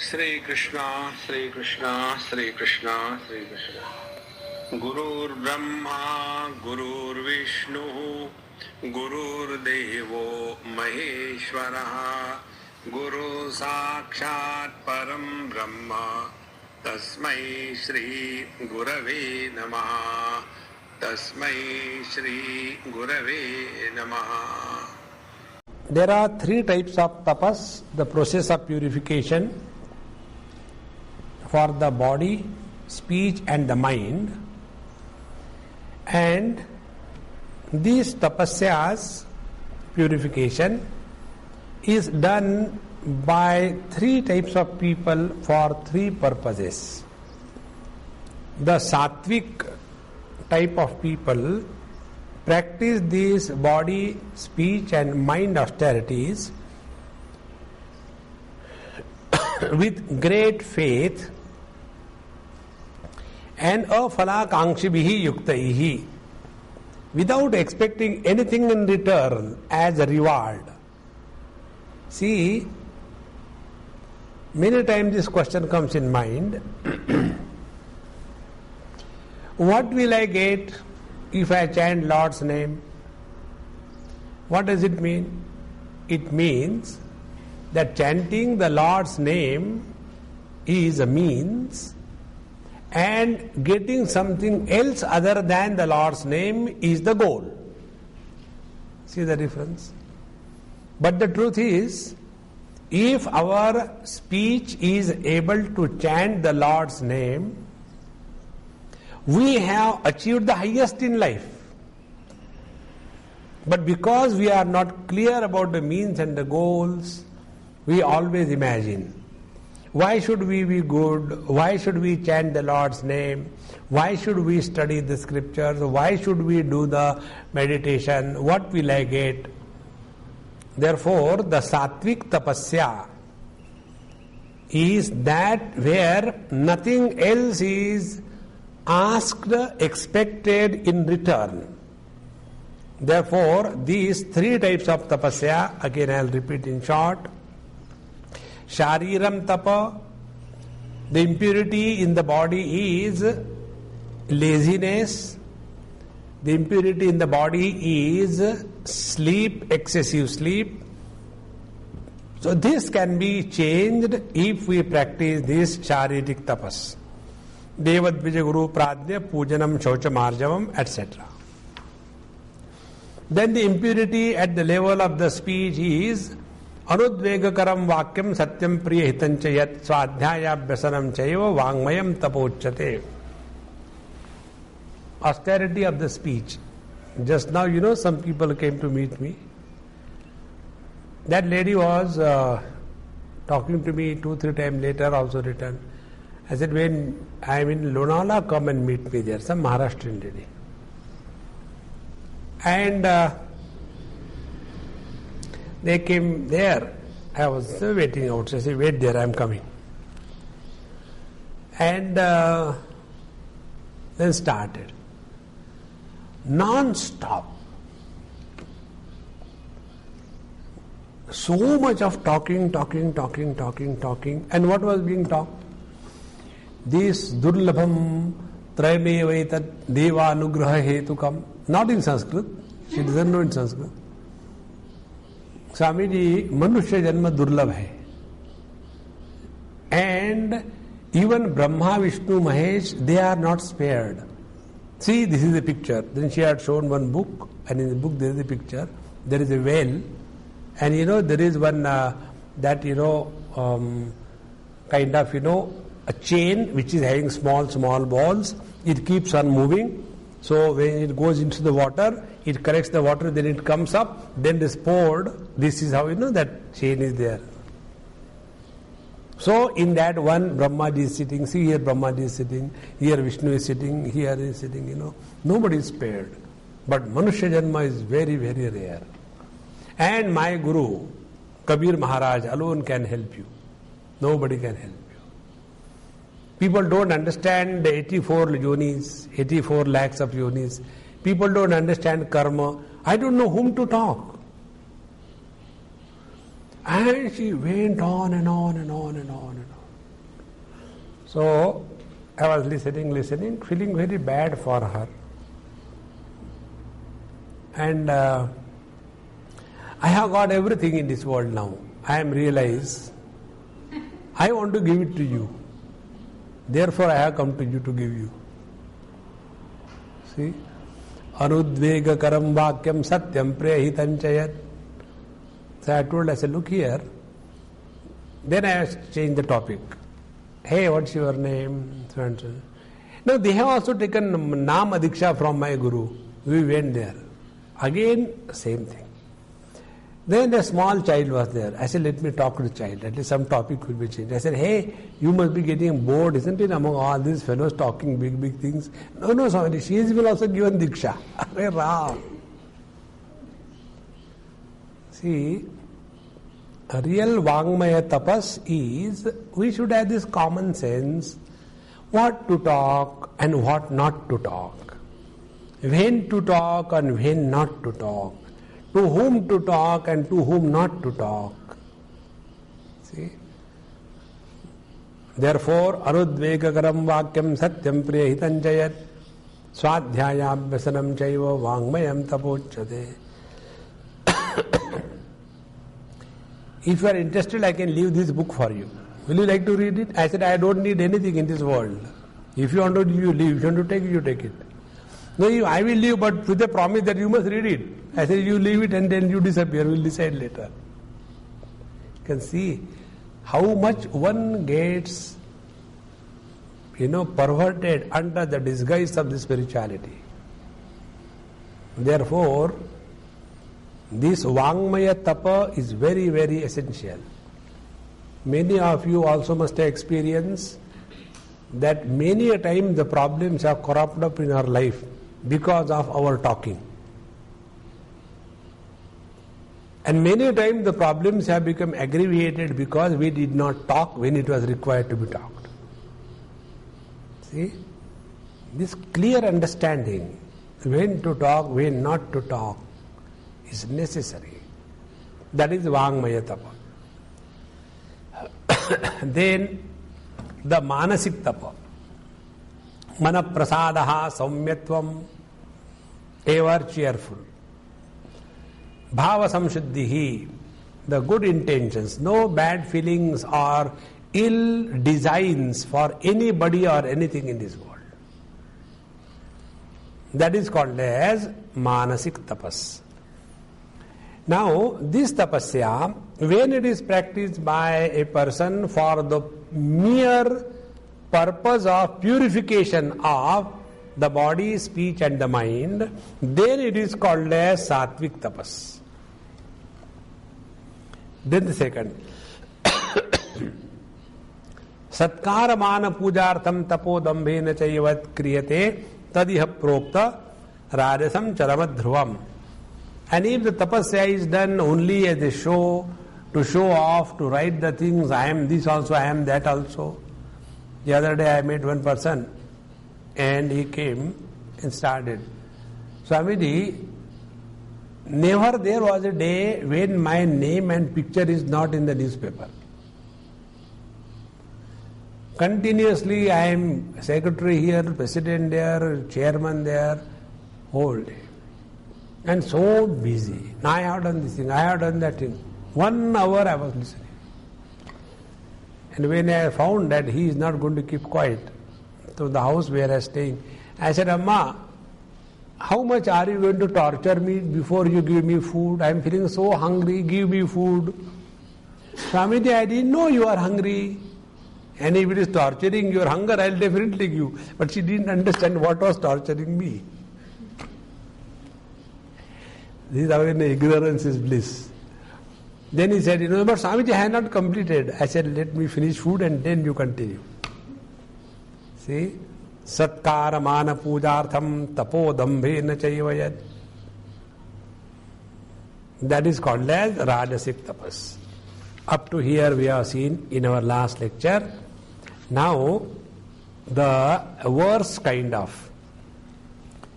Shri Krishna, Shri Krishna, Shri Krishna, Shri Krishna. Gurur Brahma, Gurur Vishnu, Gurur Devo Maheshwaraha, Guru Sakshat Param Brahma, Tasmai Shri Gurave Namaha, Tasmai Shri Gurave Namaha. There are three types of tapas, the process of purification for the body, speech and the mind. And these tapasyas, purification, is done by three types of people for three purposes. The sattvic type of people practice these body, speech and mind austerities with great faith and aphalakangshibihi yuktaihi, without expecting anything in return as a reward. See, many times this question comes in mind. What will I get if I chant Lord's name? What does it mean? It means that chanting the Lord's name is a means, and getting something else other than the Lord's name is the goal. See the difference? But the truth is, if our speech is able to chant the Lord's name, we have achieved the highest in life. But because we are not clear about the means and the goals, we always imagine, why should we be good? Why should we chant the Lord's name? Why should we study the scriptures? Why should we do the meditation? What will I get? Therefore, the sattvic tapasya is that where nothing else is asked, expected in return. Therefore, these three types of tapasya, again I will repeat in short. Shariram tapa, the impurity in the body is laziness. The impurity in the body is sleep, excessive sleep. So this can be changed if we practice this sharirik tapas. Devadvija Guru Pradnya Pujanam Shaucha Marjavam, etc. Then the impurity at the level of the speech is Anudvegakaram Vakyam Satyam Priya Hitancha Yat Swadhyaya Bhasanam Chaiva Vangmayam Tapochate. Austerity of the speech. Just now, some people came to meet me. That lady was talking to me 2-3 times later, also returned. I said, when I am in Lonavala, come and meet me there, some Maharashtrian lady. And they came there. I was waiting outside. I said, wait there, I am coming. And then started. Non-stop. So much of talking. And what was being talked? This durlabham trayamevaitat deva anugraha hetukam. Not in Sanskrit. She doesn't know in Sanskrit. Swamiji, manushya janma durlabh hai. And even Brahma, Vishnu, Mahesh, they are not spared. See, this is a picture. Then she had shown one book, and in the book there is a picture. There is a well, and there is one kind of a chain which is having small balls. It keeps on moving. So when it goes into the water, it corrects the water, then it comes up, then it is poured. This is how that chain is there. So in that one, Brahmaji is sitting. See, here Brahmaji is sitting, here Vishnu is sitting, here is sitting, Nobody is spared. But Manushya Janma is very, very rare. And my Guru, Kabir Maharaj alone can help you. Nobody can help you. People don't understand the 84 yonis, 84 lakhs of yonis. People don't understand karma. I don't know whom to talk. And she went on and on and on and on and on. So I was listening, feeling very bad for her. And I have got everything in this world now. I am realized I want to give it to you. Therefore I have come to you to give you. See? Anudvega karam vakyam satyam prehitanchayat. So I told, I said, look here. Then I changed the topic. Hey, what's your name? So and so. Now they have also taken Nama Diksha from my Guru. We went there. Again, same thing. Then a small child was there. I said, let me talk to the child. At least some topic will be changed. I said, hey, you must be getting bored, isn't it, among all these fellows talking big things? No, Swami, she is will also given Diksha. See, a real Vangmaya tapas is, we should have this common sense, what to talk and what not to talk, when to talk and when not to talk, to whom to talk and to whom not to talk. See? Therefore, arudvegakaram vakyam satyam prehitanjayat swadhyayabhyasanam chaiva vangmayam tapochyate. If you are interested, I can leave this book for you. Will you like to read it? I said, I don't need anything in this world. If you want to, you leave. If you want to take it, you take it. No, I will leave, but with the promise that you must read it. I said, you leave it and then you disappear. We'll decide later. You can see how much one gets, perverted under the disguise of the spirituality. Therefore, this Vangmaya tapa is very, very essential. Many of you also must have experienced that many a time the problems have cropped up in our life because of our talking. And many a time the problems have become aggravated because we did not talk when it was required to be talked. See? This clear understanding, when to talk, when not to talk, is necessary. That is Vangmaya tapa. Then the Manasik tapa. Mana prasadaha saumyatvam, ever cheerful. Bhava samshuddhihi, the good intentions, no bad feelings or ill designs for anybody or anything in this world. That is called as Manasik tapas. Now, this tapasya, when it is practiced by a person for the mere purpose of purification of the body, speech and the mind, then it is called as Satvik tapas. Then the second. Satkara mana pujartham tapo dambhena chayavat kriyate tadiha prokta rajasam charamad dhruvam. And if the tapasya is done only as a show, to show off, to write the things, I am this also, I am that also. The other day I met one person and he came and started, Swamiji, never there was a day when my name and picture is not in the newspaper. Continuously I am secretary here, president there, chairman there, whole day. And so busy. Now I have done this thing, I have done that thing. 1 hour I was listening. And when I found that he is not going to keep quiet to the house where I was staying, I said, Amma, how much are you going to torture me before you give me food? I am feeling so hungry, give me food. Swamiji, I didn't know you are hungry. And if it is torturing your hunger, I will definitely give. But she didn't understand what was torturing me. This is how ignorance is bliss. Then he said, but Swamiji, I have not completed. I said, let me finish food and then you continue. See? Satkara mana pujartham tapo dambhena chaivayat. That is called as Rajasik tapas. Up to here we have seen in our last lecture. Now, the verse kind of.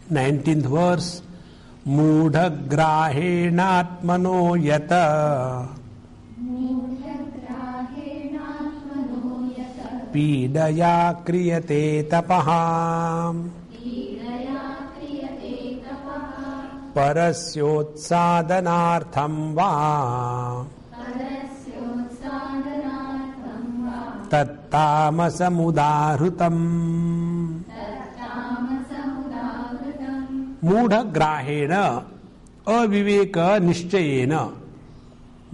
19th verse. Mudha grahenatmano yata पीडया क्रियते तपः परस्योत्सादनार्थं वा तत्तामसमुदाहृतम् मूढ़ग्राहेण अविवेक निश्चयेन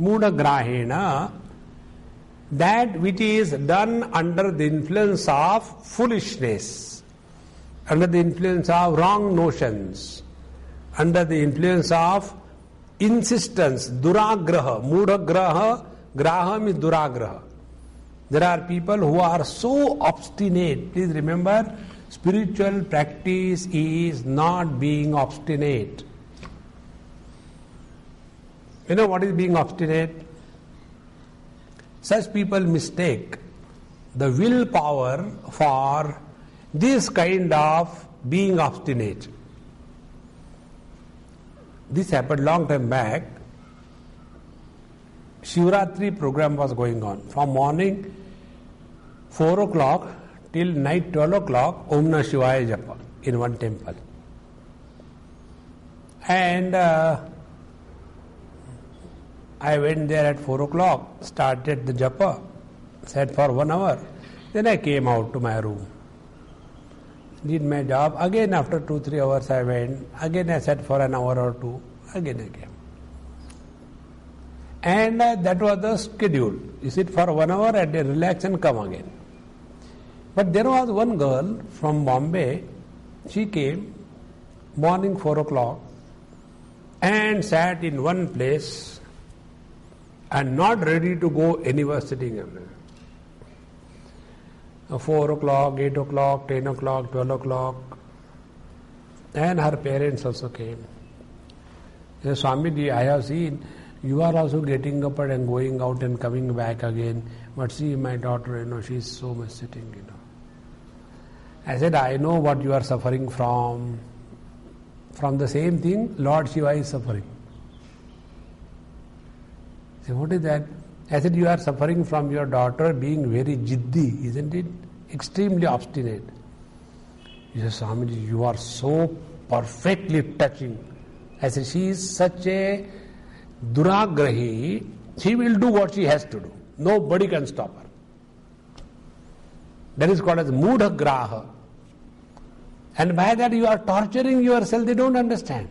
मूढ़ग्राहेण that which is done under the influence of foolishness, under the influence of wrong notions, under the influence of insistence, duragraha, mudhagraha, graha means duragraha. There are people who are so obstinate. Please remember, spiritual practice is not being obstinate. You know what is being obstinate? Such people mistake the willpower for this kind of being obstinate. This happened long time back. Shivratri program was going on. From morning 4 o'clock till night 12 o'clock, Om Namah Shivaya Japa in one temple. And I went there at 4 o'clock, started the japa, sat for 1 hour. Then I came out to my room. Did my job. Again after 2-3 hours I went. Again I sat for an hour or two. Again I came. And that was the schedule. You sit for 1 hour and then relax and come again. But there was one girl from Bombay. She came morning 4 o'clock and sat in one place and not ready to go anywhere, sitting everywhere. 4 o'clock, 8 o'clock, 10 o'clock, 12 o'clock. And her parents also came. They said, Swamiji, I have seen you are also getting up and going out and coming back again. But see, my daughter, she is so much sitting, I said, I know what you are suffering from. From the same thing, Lord Shiva is suffering. I said, what is that? I said, you are suffering from your daughter being very jiddi, isn't it? Extremely obstinate. He said, Swamiji, you are so perfectly touching. I said, she is such a duragrahi, she will do what she has to do. Nobody can stop her. That is called as mudhagraha. And by that you are torturing yourself, they don't understand.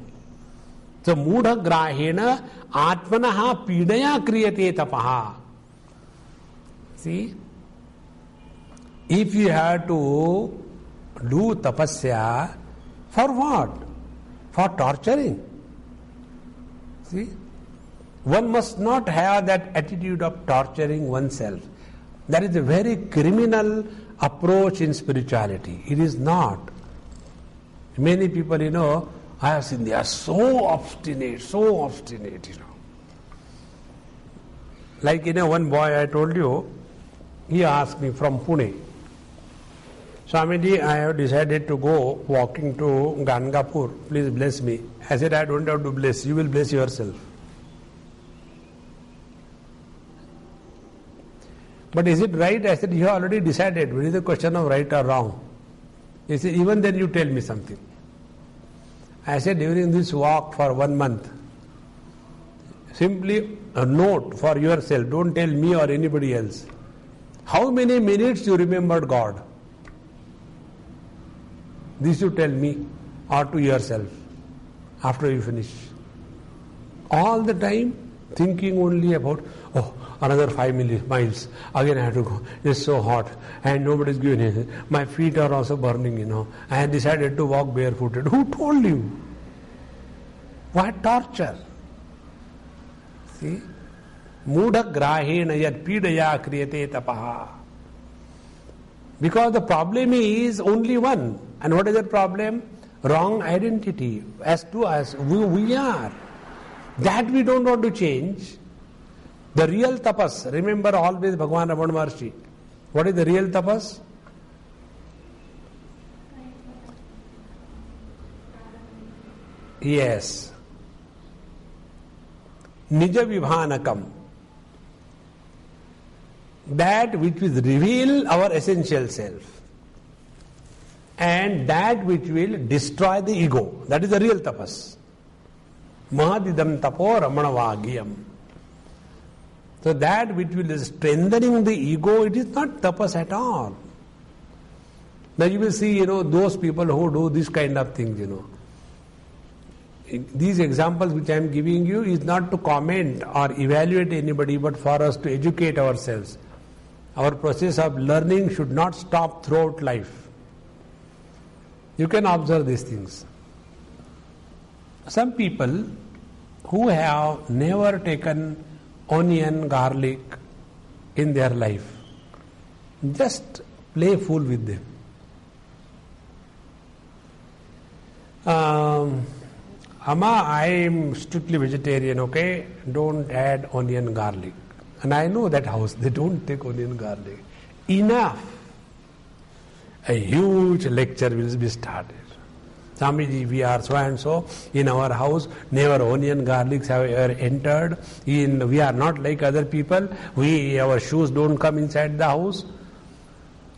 So mudhagrahena atmanaha pidaya kriyate tapaha. See, if you have to do tapasya, for what? For torturing. See, one must not have that attitude of torturing oneself. That is a very criminal approach in spirituality. It is not. Many people, I have seen, they are so obstinate. Like, one boy I told you, he asked me from Pune, Swamiji, I have decided to go walking to Gangapur. Please bless me. I said, I don't have to bless. You will bless yourself. But is it right? I said, you have already decided. What is the question of right or wrong? He said, even then you tell me something. I said, during this walk for 1 month, simply a note for yourself. Don't tell me or anybody else. How many minutes you remembered God? This you tell me or to yourself after you finish. All the time thinking only about, another 5 miles. Again I have to go. It's so hot and nobody is giving anything. My feet are also burning, I had decided to walk barefooted. Who told you? What torture? See? Mudhagrahena yad pidaya kriyate tapaha. Because the problem is only one. And what is that problem? Wrong identity. As to us, we are. That we don't want to change. The real tapas, remember always Bhagavan Ramana Maharshi. What is the real tapas? Yes. Nija vibhanakam. that which will reveal our essential self, and that which will destroy the ego. That is the real tapas. Mahadidam tapo ramanavagyam. So that which will be strengthening the ego, it is not tapas at all. Now you will see, those people who do this kind of things, These examples which I am giving you is not to comment or evaluate anybody, but for us to educate ourselves. Our process of learning should not stop throughout life. You can observe these things. Some people who have never taken onion, garlic in their life, just play fool with them. Amma, I am strictly vegetarian, okay? Don't add onion, garlic. And I know that house, they don't take onion, garlic. Enough. A huge lecture will be started. Swamiji, we are so and so. In our house, never onion, garlics have ever entered. We are not like other people. Our shoes don't come inside the house.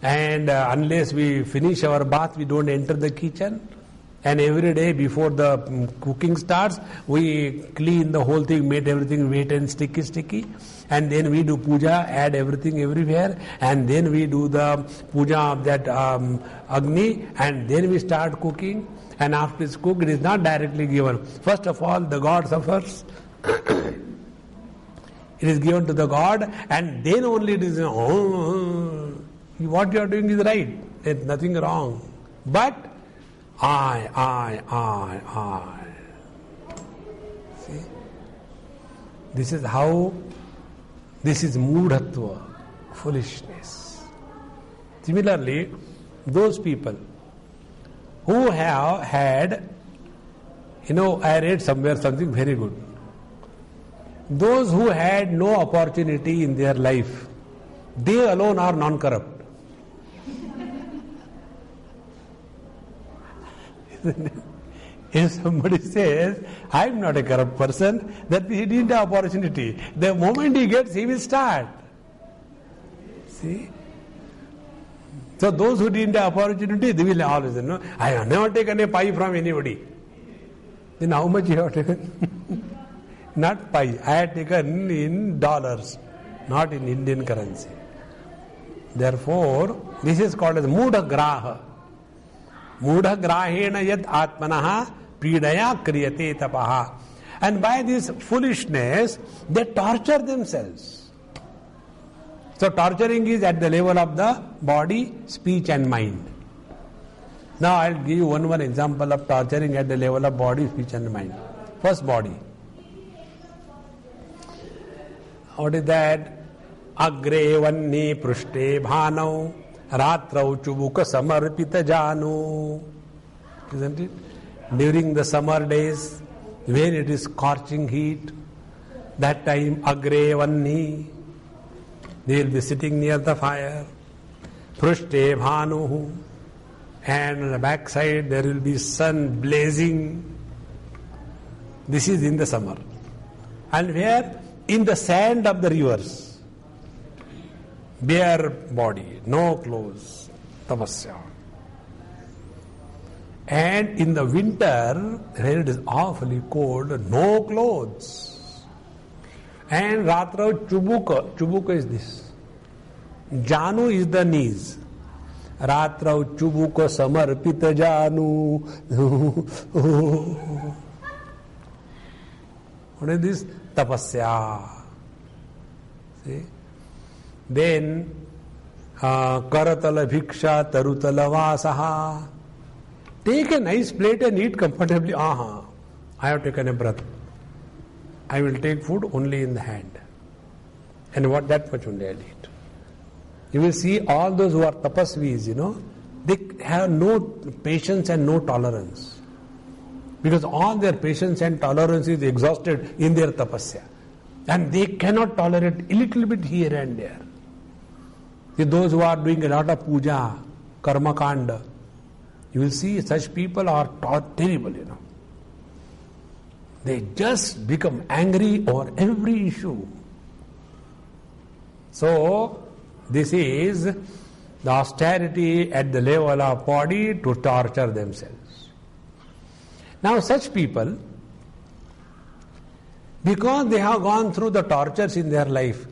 And unless we finish our bath, we don't enter the kitchen. And every day before the cooking starts, we clean the whole thing, make everything wet and sticky. And then we do puja, add everything everywhere. And then we do the puja of that Agni. And then we start cooking. And after it's cooked, it is not directly given. First of all, the God suffers. It is given to the God. And then only it is, what you are doing is right. There is nothing wrong. But I. See? This is moodhatva, foolishness. Similarly, those people who have had, I read somewhere something very good. Those who had no opportunity in their life, they alone are non-corrupt. If somebody says, I am not a corrupt person, that he didn't have opportunity. The moment he gets, he will start. See? So those who didn't have opportunity, they will always know, I have never taken a pie from anybody. Then how much you have taken? Not pie. I had taken in dollars, not in Indian currency. Therefore, this is called as Mudha Graha. Mudha Grahena yad atmanaha pidaya kriyate tapaha. And by this foolishness, they torture themselves. So torturing is at the level of the body, speech and mind. Now I'll give you one example of torturing at the level of body, speech and mind. First, body. What is that? Agre vanni prushte bhanau ratrau chubuka samarpita janu. Isn't it? During the summer days, when it is scorching heat, that time agre vanni, they will be sitting near the fire. Prushte bhanu, and on the backside there will be sun blazing. This is in the summer. And where? In the sand of the rivers. Bare body, no clothes. Tapasya. And in the winter, when it is awfully cold, no clothes. And Ratrau Chubuka. Chubuka is this. Janu is the knees. Ratrau Chubuka Samarpita Janu. What is this? Tapasya. See? Then Karatala Bhiksha Tarutala Vasaha. Take a nice plate and eat comfortably. I have taken a breath. I will take food only in the hand. And what that much only I'll eat. You will see all those who are tapasvis, they have no patience and no tolerance. Because all their patience and tolerance is exhausted in their tapasya. And they cannot tolerate a little bit here and there. See, those who are doing a lot of puja, karma kanda, you will see such people are terrible, They just become angry over every issue. So, This is the austerity at the level of body to torture themselves. Now such people, because they have gone through the tortures in their life,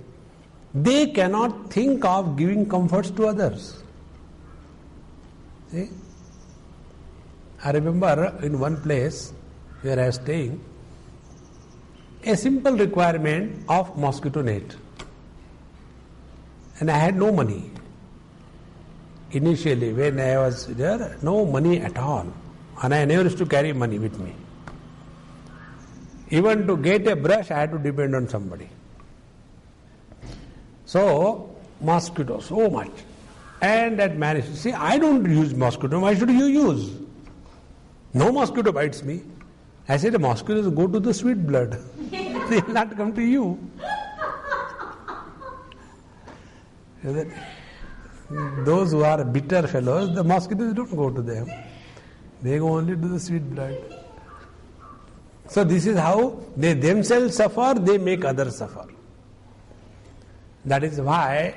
they cannot think of giving comforts to others. See? I remember in one place where I was staying, a simple requirement of mosquito net. And I had no money. Initially, when I was there, no money at all. And I never used to carry money with me. Even to get a brush, I had to depend on somebody. So, mosquito, so much. And that man said, see, I don't use mosquito, why should you use? No mosquito bites me. I said, the mosquitoes go to the sweet blood. They will not come to you. Those who are bitter fellows, the mosquitoes don't go to them. They go only to the sweet blood. So this is how they themselves suffer, they make others suffer. That is why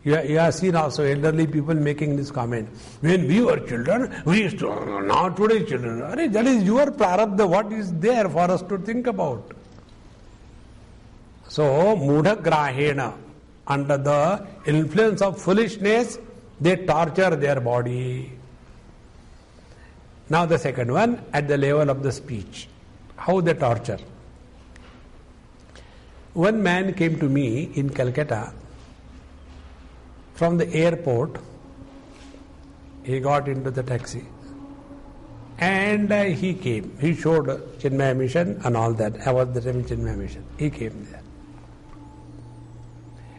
you have seen also elderly people making this comment. When we were children, we used to, now today's children, that is your prarabdha, what is there for us to think about. So, mudha grahena, under the influence of foolishness, they torture their body. Now the second one, at the level of the speech. How they torture. One man came to me in Calcutta. From the airport, he got into the taxi and he came. He showed Chinmaya Mission and all that. I was the time in Chinmaya Mission. He came there.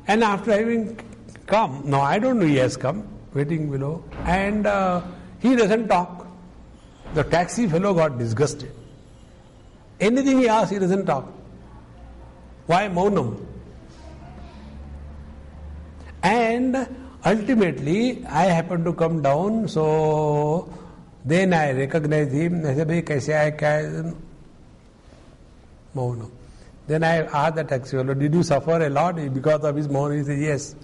And after having come, now I don't know he has come, waiting below, and he doesn't talk. The taxi fellow got disgusted. Anything he asks, he doesn't talk. Why maunam? And ultimately, I happened to come down, so then I recognized him. I said, "Bhai, kaise aaya, kya hai?" Maunam. Then I asked the taxi fellow, "Did you suffer a lot because of his maunam?" He said, "Yes.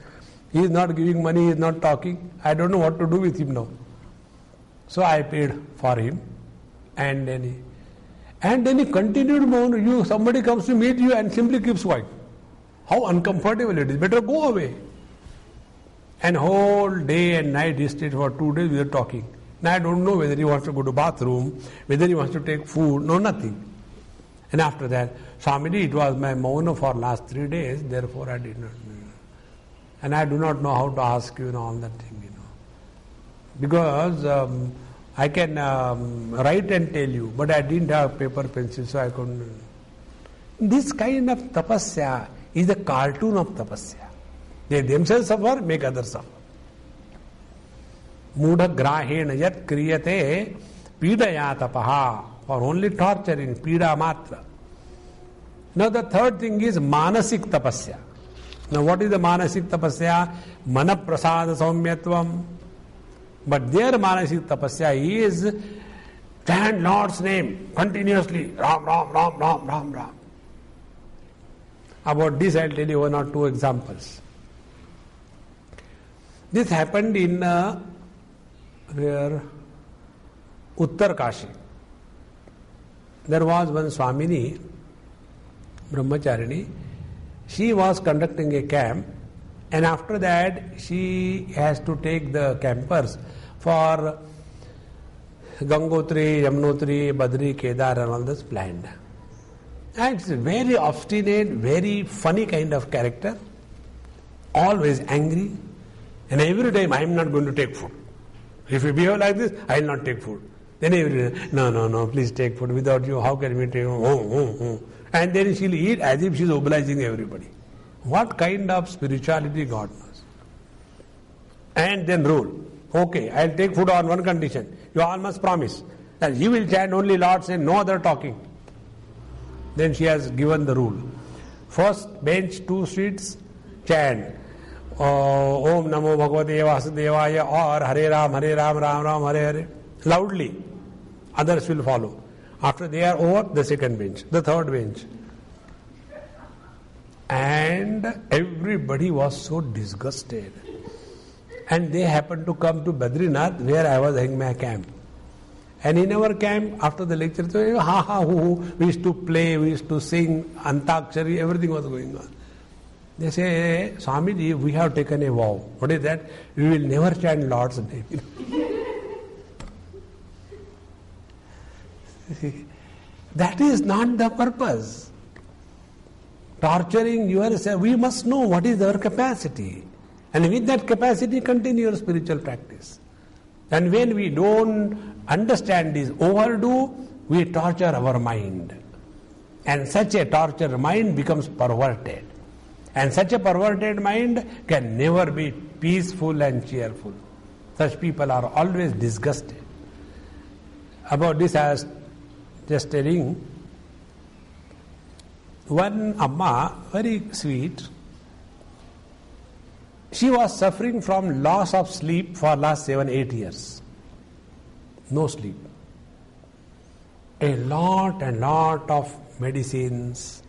He is not giving money, he is not talking. I don't know what to do with him now." So I paid for him, and then he continued maunam. Somebody comes to meet you and simply keeps quiet. How uncomfortable it is. Better go away. And whole day and night he stayed for 2 days without talking. Now I don't know whether he wants to go to bathroom, whether he wants to take food, no nothing. And after that, Swamiji, it was my mauna for last 3 days, therefore I did not know. And I do not know how to ask you, all that thing, Because I can write and tell you, but I didn't have paper, pencil, so I couldn't. This kind of tapasya is the cartoon of tapasya. They themselves suffer, make others suffer. Mudha grahena yat kriyate pidaya tapaha, for only torturing, pida matra. Now the third thing is manasik tapasya. Now what is the manasik tapasya? Mana prasada saumyatvam. But their manasik tapasya is chant Lord's name continuously. Ram, Ram, Ram, Ram, Ram, Ram. About this I will tell you 1 or 2 examples. This happened in Uttar Kashi. There was one Swamini, Brahmacharini. She was conducting a camp, and after that she has to take the campers for Gangotri, Yamunotri, Badri, Kedar and all this planned. And it's a very obstinate, very funny kind of character, always angry, and every time I am not going to take food. If you behave like this, I will not take food. Then every day, no, please take food. Without you, how can we take? And then she'll eat as if she's obliging everybody. What kind of spirituality God knows. And then rule. Okay, I'll take food on one condition. You all must promise that you will chant only Lord's name, no other talking. Then she has given the rule. First bench, 2 seats, chant Om Namo Bhagavate Vasudevaya or Hare Ram, Ram Ram, Hare Hare. Loudly. Others will follow. After they are over, the second bench, the third bench. And And everybody was so disgusted. And they happened to come to Badrinath, where I was having my camp. And in our camp, after the lecture, ha ha hoo, we used to play, we used to sing, antakshari, everything was going on. They say, Swamiji, we have taken a vow. What is that? We will never chant Lord's name. That is not the purpose. Torturing yourself, we must know what is our capacity. And with that capacity, continue your spiritual practice. And when we don't understand this overdue, we torture our mind. And such a tortured mind becomes perverted. And such a perverted mind can never be peaceful and cheerful. Such people are always disgusted. About this I was just telling. One Amma, very sweet, she was suffering from loss of sleep for last 7-8 years. No sleep. A lot of medicines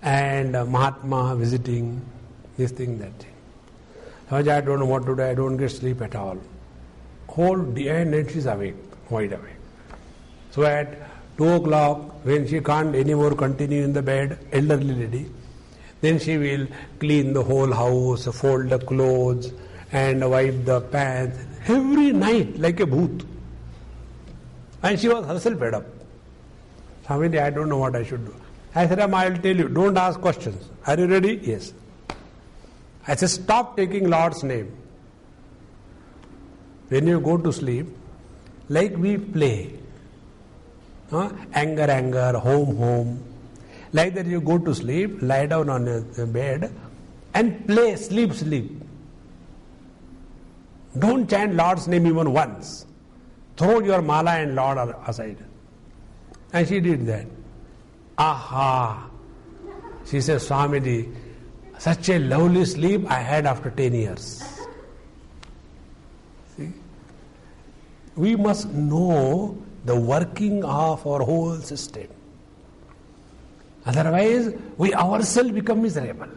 and Mahatma visiting, this thing, that thing. I don't know what to do, I don't get sleep at all. Whole day and night she's awake, wide awake. So at 2 o'clock, when she can't anymore continue in the bed, elderly lady, then she will clean the whole house, fold the clothes, and wipe the pants. Every night, like a bhoot. And she was herself fed up. Swamiji, I don't know what I should do. I said, Amma, I'll tell you, don't ask questions. Are you ready? Yes. I said, stop taking Lord's name. When you go to sleep, like we play, anger, home. Like that you go to sleep, lie down on your bed and play, sleep. Don't chant Lord's name even once. Throw your mala and Lord aside. And she did that. Aha! She says, Swamiji, such a lovely sleep I had after 10 years. See? We must know the working of our whole system. Otherwise, we ourselves become miserable.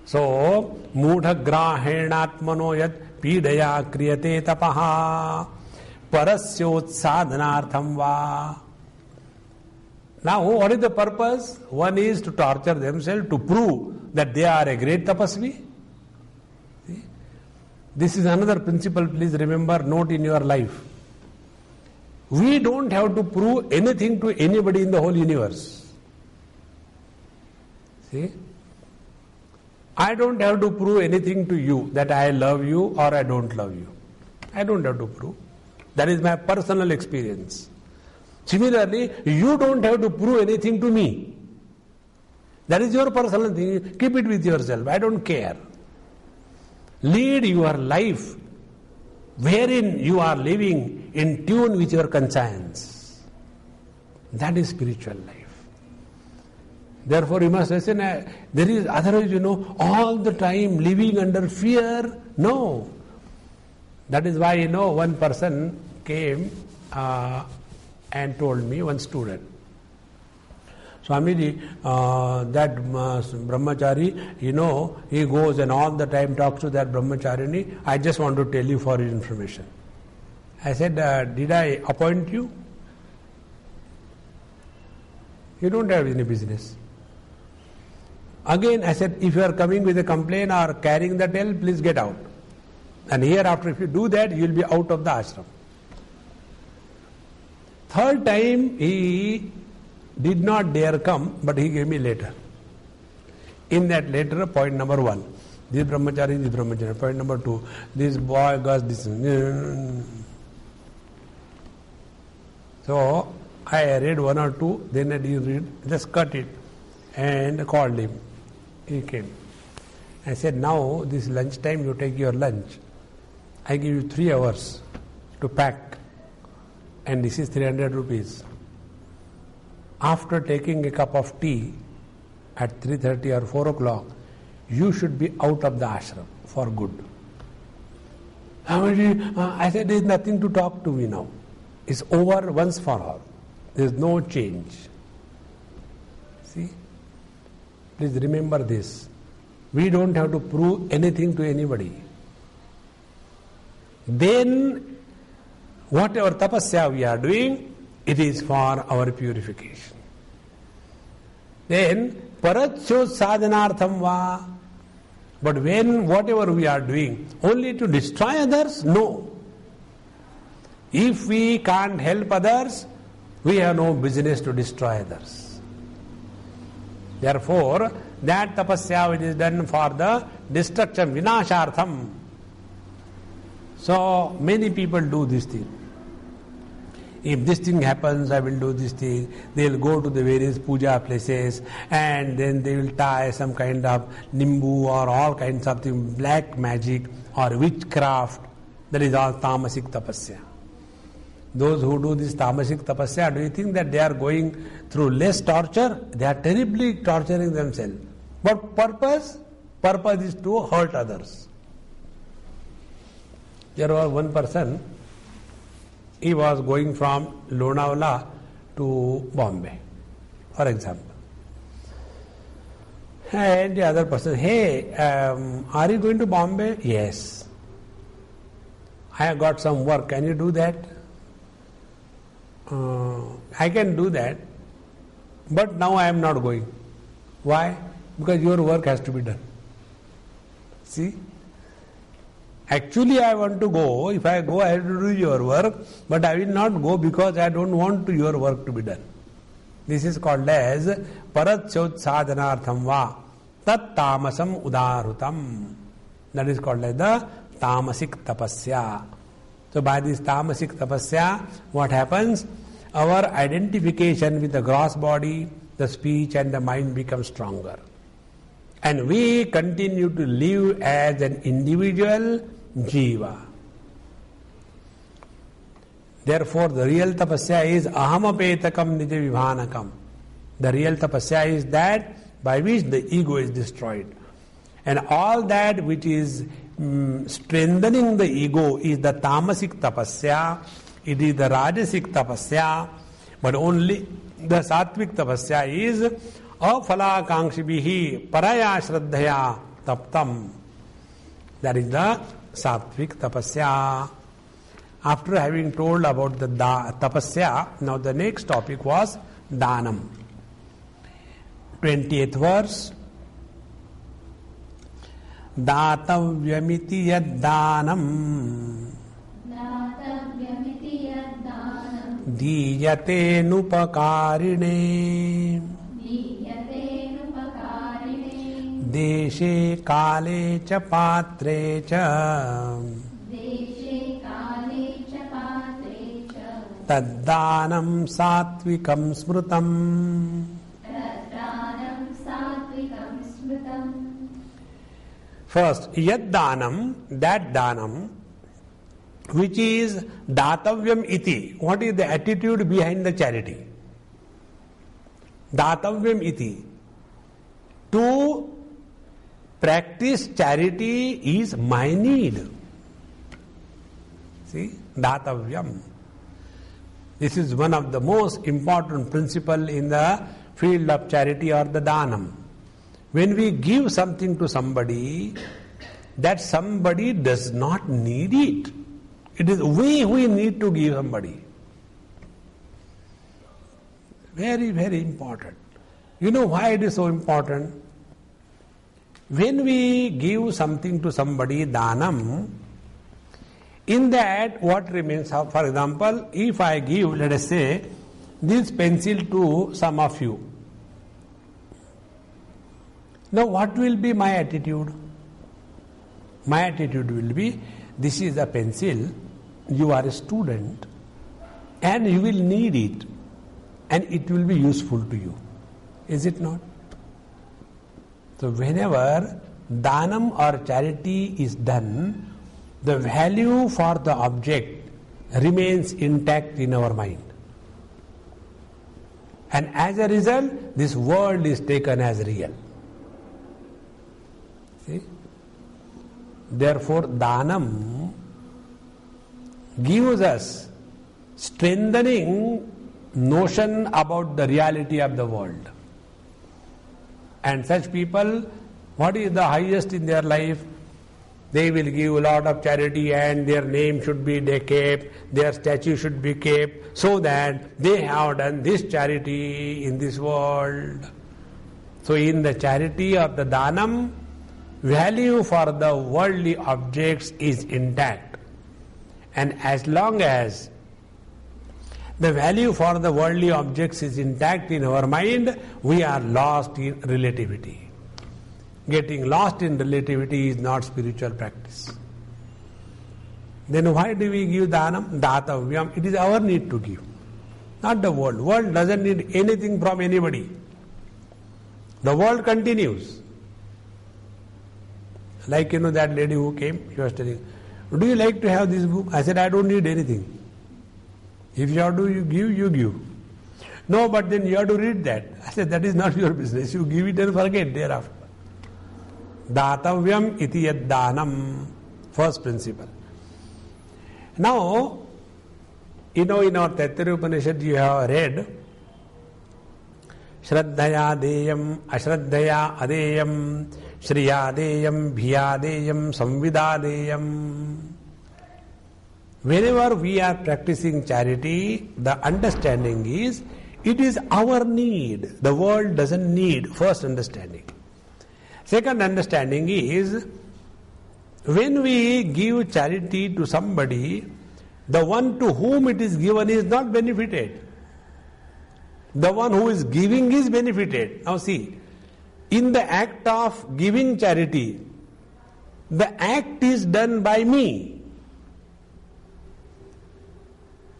So, mudha grahenatmano yat pidaya kriyate tapaha parasyot sadhanartham va. Now, what is the purpose? One is to torture themselves to prove that they are a great tapasvi. See? This is another principle, please remember, note in your life. We don't have to prove anything to anybody in the whole universe. See? I don't have to prove anything to you that I love you or I don't love you. I don't have to prove. That is my personal experience. Similarly, you don't have to prove anything to me. That is your personal thing. Keep it with yourself. I don't care. Lead your life wherein you are living in tune with your conscience. That is spiritual life. Therefore, you must listen. There is otherwise, all the time living under fear. No. That is why, one person came and told me, one student, Swamiji, that brahmachari, he goes and all the time talks to that brahmacharini. I just want to tell you for your information. I said, did I appoint you? You don't have any business. Again, I said, if you are coming with a complaint or carrying the tail, please get out. And hereafter, if you do that, you will be out of the ashram. Third time, he did not dare come, but he gave me letter. In that letter, point number 1, this brahmachari. Point number 2, this boy does this. So, I read 1 or 2, then I didn't read, just cut it and called him. He came. I said, now this lunchtime you take your lunch. I give you 3 hours to pack. And this is 300 rupees. After taking a cup of tea at 3:30 or 4 o'clock, you should be out of the ashram for good. I said, there is nothing to talk to me now. It's over once for all. There is no change. See? Please remember this. We don't have to prove anything to anybody. Then, whatever tapasya we are doing, it is for our purification. Then, parachot sadhanartham va. But when whatever we are doing, only to destroy others? No. If we can't help others, we have no business to destroy others. Therefore, that tapasya which is done for the destruction, vinashartham. So, many people do this thing. If this thing happens, I will do this thing. They will go to the various puja places and then they will tie some kind of nimbu or all kinds of thing, black magic or witchcraft. That is all tamasic tapasya. Those who do this tamasic tapasya, do you think that they are going through less torture? They are terribly torturing themselves. What purpose? Purpose is to hurt others. There was one person, he was going from Lonavala to Bombay, for example. And the other person, hey, are you going to Bombay? Yes. I have got some work, can you do that? I can do that, but now I am not going. Why? Because your work has to be done. See? Actually, I want to go. If I go, I have to do your work, but I will not go because I don't want your work to be done. This is called as parachot sadhanartham va tat tamasam udarutam. That is called as the tamasic tapasya. So by this tamasic tapasya, what happens? Our identification with the gross body, the speech and the mind becomes stronger. And we continue to live as an individual jiva. Therefore, the real tapasya is ahamapetakam nija vibhanakam. The real tapasya is that by which the ego is destroyed. And all that which is strengthening the ego is the tamasic tapasya, it is the rajasic tapasya, but only the sattvic tapasya is afalakangshibihi paraya shraddhaya taptam. That is the sattvic tapasya. After having told about the tapasya, now the next topic was danam. 20th verse. Datavyamiti yaddanam diyate nupakarine deshe kale cha patre cha taddanam satvikam smrutam. First, yad danam, that danam, which is datavyam iti. What is the attitude behind the charity? Datavyam iti. To practice charity is my need. See, datavyam. This is one of the most important principles in the field of charity or the danam. When we give something to somebody, that somebody does not need it. It is we need to give somebody. Very, very important. You know why it is so important? When we give something to somebody, danam, in that what remains? For example, if I give, let us say, this pencil to some of you. Now what will be my attitude? My attitude will be, this is a pencil, you are a student and you will need it and it will be useful to you. Is it not? So whenever danam or charity is done, the value for the object remains intact in our mind. And as a result, this world is taken as real. See? Therefore, danam gives us strengthening notion about the reality of the world. And such people, what is the highest in their life? They will give a lot of charity and their name should be kept, their statue should be kept, so that they have done this charity in this world. So in the charity or the dhanam, value for the worldly objects is intact. And as long as the value for the worldly objects is intact in our mind, we are lost in relativity. Getting lost in relativity is not spiritual practice. Then why do we give dhanam? Datavyam. It is our need to give, not the world. World doesn't need anything from anybody. The world continues. Like that lady who came, she was telling, do you like to have this book? I said, I don't need anything. If you have to you give. No, but then you have to read that. I said, that is not your business. You give it and forget thereafter. Datavyam iti yad dhanam. First principle. Now, in our Taittiriya Upanishad you have read Shraddhaya deyam, Ashraddhaya adeyam, Shriya deyam, Bhiya deyam, Samvida deyam. Whenever we are practicing charity, the understanding is, it is our need. The world doesn't need. First understanding. Second understanding is, when we give charity to somebody, the one to whom it is given is not benefited. The one who is giving is benefited. Now see, in the act of giving charity, the act is done by me.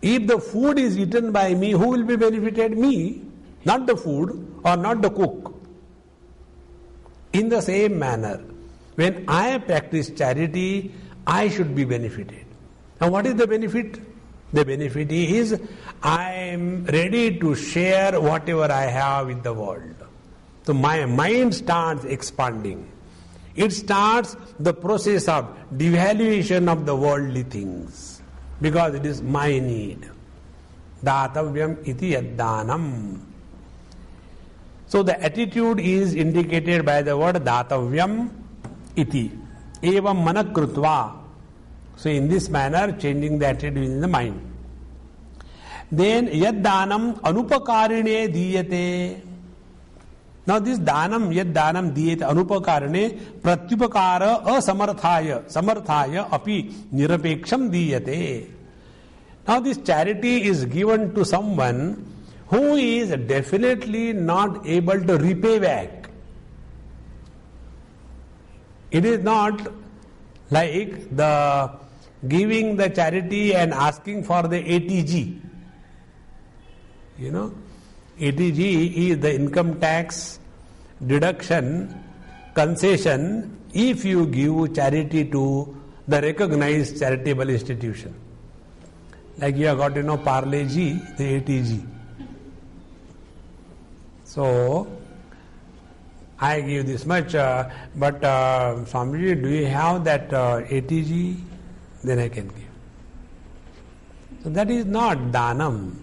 If the food is eaten by me, who will be benefited? Me, not the food or not the cook. In the same manner, when I practice charity, I should be benefited. Now what is the benefit? The benefit is, I am ready to share whatever I have with the world. So my mind starts expanding. It starts the process of devaluation of the worldly things, because it is my need. Datavyam iti yaddanam. So the attitude is indicated by the word datavyam iti. Evam manakrutva. So in this manner, changing the attitude in the mind. Then yaddanam anupakarine diyate. Now this dhanam, yaddanam diyate anupakarine pratyupakara samarthaya api nirapeksham diyate. Now this charity is given to someone who is definitely not able to repay back. It is not like the giving the charity and asking for the ATG. ATG is the income tax deduction concession if you give charity to the recognized charitable institution. Like you have got Parle G, the ATG. So I give this much, but Swamiji, do you have that ATG? Then I can give. So that is not dhanam.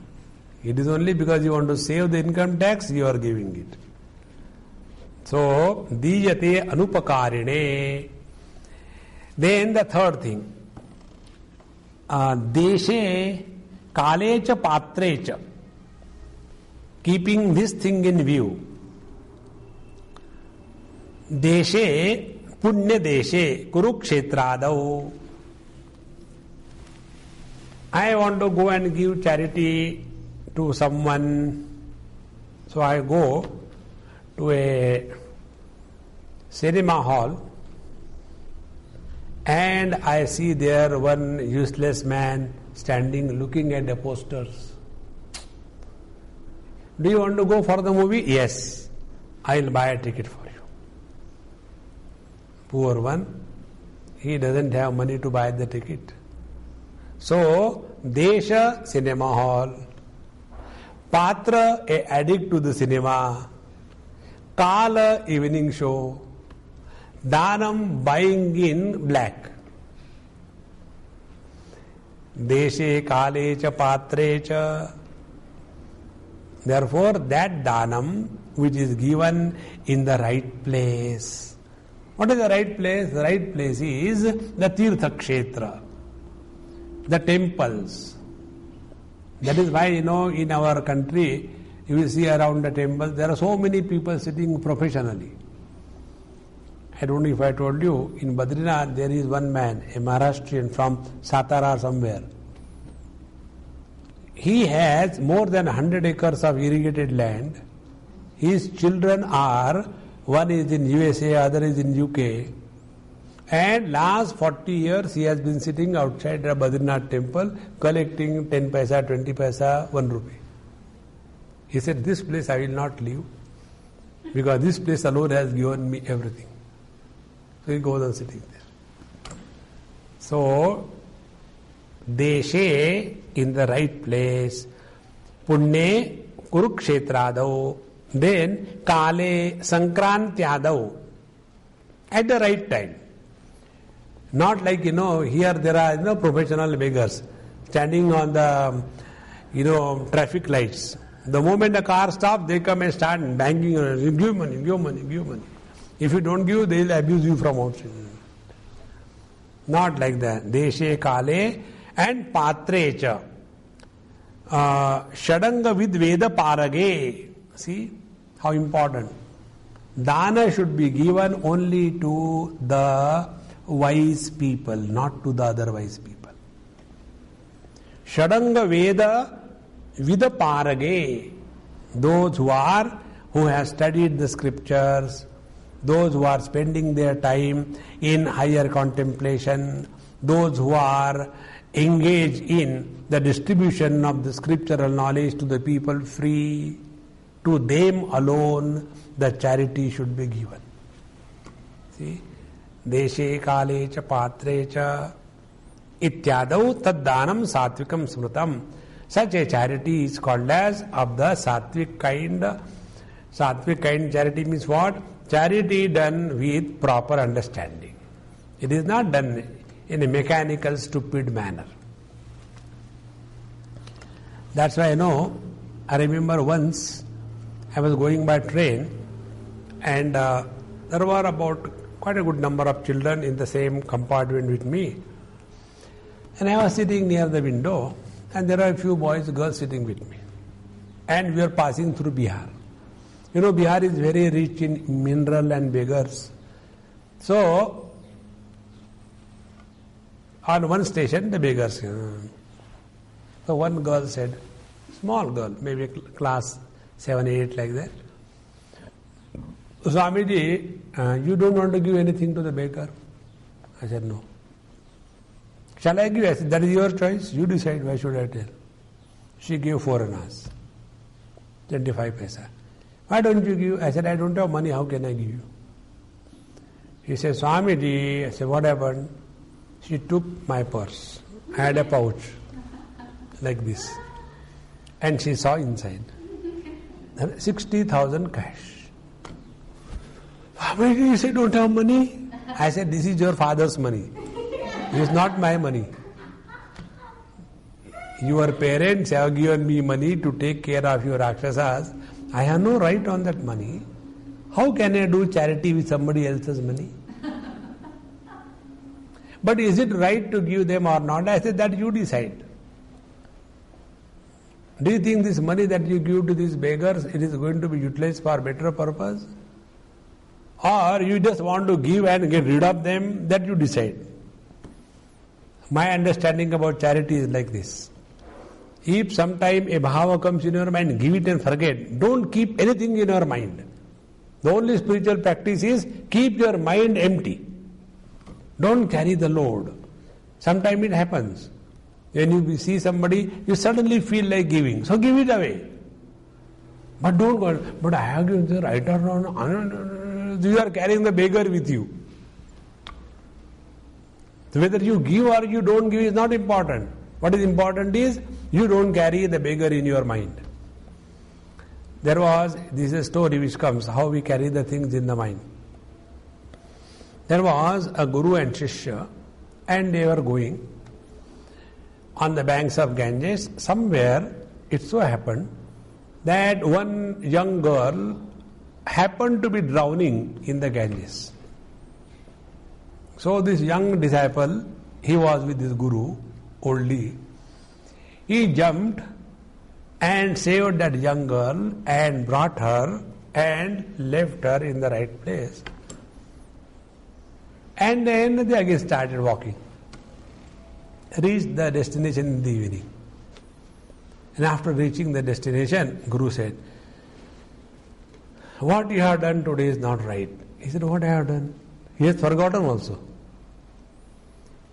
It is only because you want to save the income tax you are giving it. So, diyate anupakarine. Then the third thing. Deshe kalecha patrecha. Keeping this thing in view. Deshe punya deshe kurukshetradau. I want to go and give charity to someone, so I go to a cinema hall and I see there one useless man standing looking at the posters. Do you want to go for the movie? Yes, I'll buy a ticket for you. Poor one, he doesn't have money to buy the ticket. So, Desha, cinema hall. Patra, a addict to the cinema. Kala, evening show. Dhanam, buying in black. Deshe, kale cha, patre cha. Therefore, that dhanam which is given in the right place. What is the right place? The right place is the Tirtha Kshetra, the temples. That is why, in our country, you will see around the temples, there are so many people sitting professionally. I don't know if I told you, in Badrinath there is one man, a Maharashtrian from Satara somewhere. He has more than 100 acres of irrigated land. His children are, one is in USA, other is in UK. And last 40 years he has been sitting outside the Badrinath temple collecting 10 paisa, 20 paisa, 1 rupee. He said, this place I will not leave because this place alone has given me everything. So he goes on sitting there. So, Deshe, in the right place, Punne Kurukshetradau, then Kale Sankrantyadau, at the right time. Not like, here there are, professional beggars standing on the, traffic lights. The moment the car stops, they come and start banging, give money, give money, give money. If you don't give, they will abuse you from outside. Not like that. Deshe Kale and Patrecha. Shadanga vid Veda Parage. See how important. Dana should be given only to the wise people, not to the other wise people. Shadanga Veda Vida Parage. Those who have studied the scriptures, those who are spending their time in higher contemplation, those who are engaged in the distribution of the scriptural knowledge to the people free, to them alone the charity should be given. See? Deshe kale cha patre cha ityadau taddanam satvikam smrutam. Such a charity is called as of the sattvic kind. Sattvic kind charity means what? Charity done with proper understanding. It is not done in a mechanical, stupid manner. That's why I remember once I was going by train and there were about quite a good number of children in the same compartment with me. And I was sitting near the window and there are a few boys, girls sitting with me. And we are passing through Bihar. Bihar is very rich in mineral and beggars. So, on one station, the beggars. So one girl said, small girl, maybe class 7, 8 like that. Swamiji, you don't want to give anything to the beggar? I said, no. Shall I give? I said, that is your choice. You decide, why should I tell? She gave 4 annas, 25 paisa. Why don't you give? I said, I don't have money, how can I give you? He said, Swamiji, I said, what happened? She took my purse. I had a pouch like this. And she saw inside 60,000 cash. Swamiji, you said, don't have money? I said, this is your father's money. It is not my money. Your parents have given me money to take care of your Rakshasas. I have no right on that money. How can I do charity with somebody else's money? But is it right to give them or not? I said, that you decide. Do you think this money that you give to these beggars, it is going to be utilized for better purpose? Or you just want to give and get rid of them? That you decide. My understanding about charity is like this. If sometime a bhava comes in your mind, give it and forget. Don't keep anything in your mind. The only spiritual practice is keep your mind empty. Don't carry the load. Sometimes it happens. When you see somebody, you suddenly feel like giving. So give it away. But don't go, but I have given the right or wrong. You are carrying the beggar with you. So whether you give or you don't give is not important. What is important is you don't carry the beggar in your mind. This is a story which comes, how we carry the things in the mind. There was a guru and shishya and they were going on the banks of Ganges. Somewhere it so happened that one young girl happened to be drowning in the Ganges. So this young disciple, he was with his guru, oldie. He jumped and saved that young girl and brought her and left her in the right place. And then they again started walking. Reached the destination in the evening. And after reaching the destination, Guru said, "What you have done today is not right." He said, "What I have done?" He has forgotten also.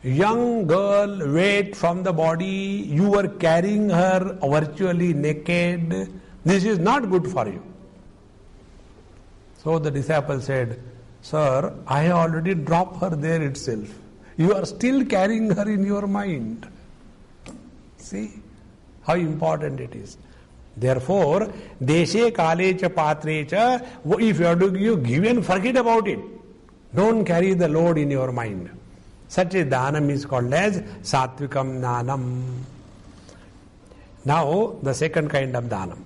Young girl, weight from the body, you were carrying her virtually naked. This is not good for you. So the disciple said, "Sir, I have already dropped her there itself. You are still carrying her in your mind." See how important it is. Therefore, deshe kale cha patre cha, if you have to give and forget about it. Don't carry the load in your mind. Such a dhanam is called as satvikam dhanam. Now, the second kind of dhanam.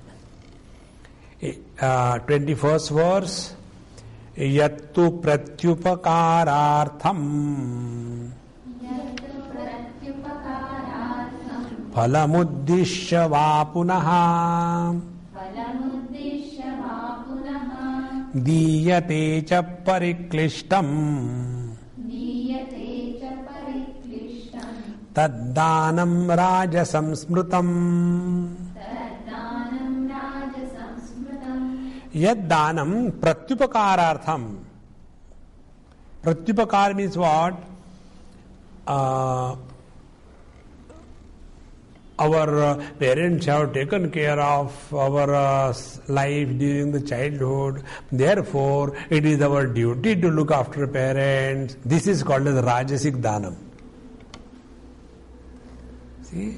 21st verse. Yattu pratyupakarartham phalamudishya va punaha diyate cha pariklishtam taddanam rajasam smrutam. Yad danam pratyupakarartham. Pratyupakar means what? Our parents have taken care of our life during the childhood. Therefore, it is our duty to look after parents. This is called as Rajasic Dhanam. See?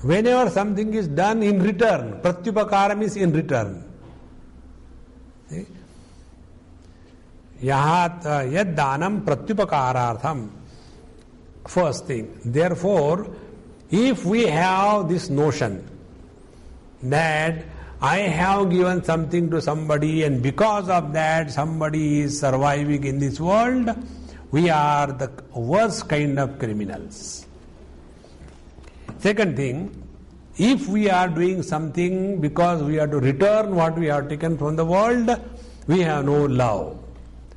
Whenever something is done in return, pratyupakaram is in return. See? Yahat yad dhanam pratyupakarartham. First thing. Therefore, if we have this notion that I have given something to somebody and because of that somebody is surviving in this world, we are the worst kind of criminals. Second thing, if we are doing something because we have to return what we have taken from the world, we have no love.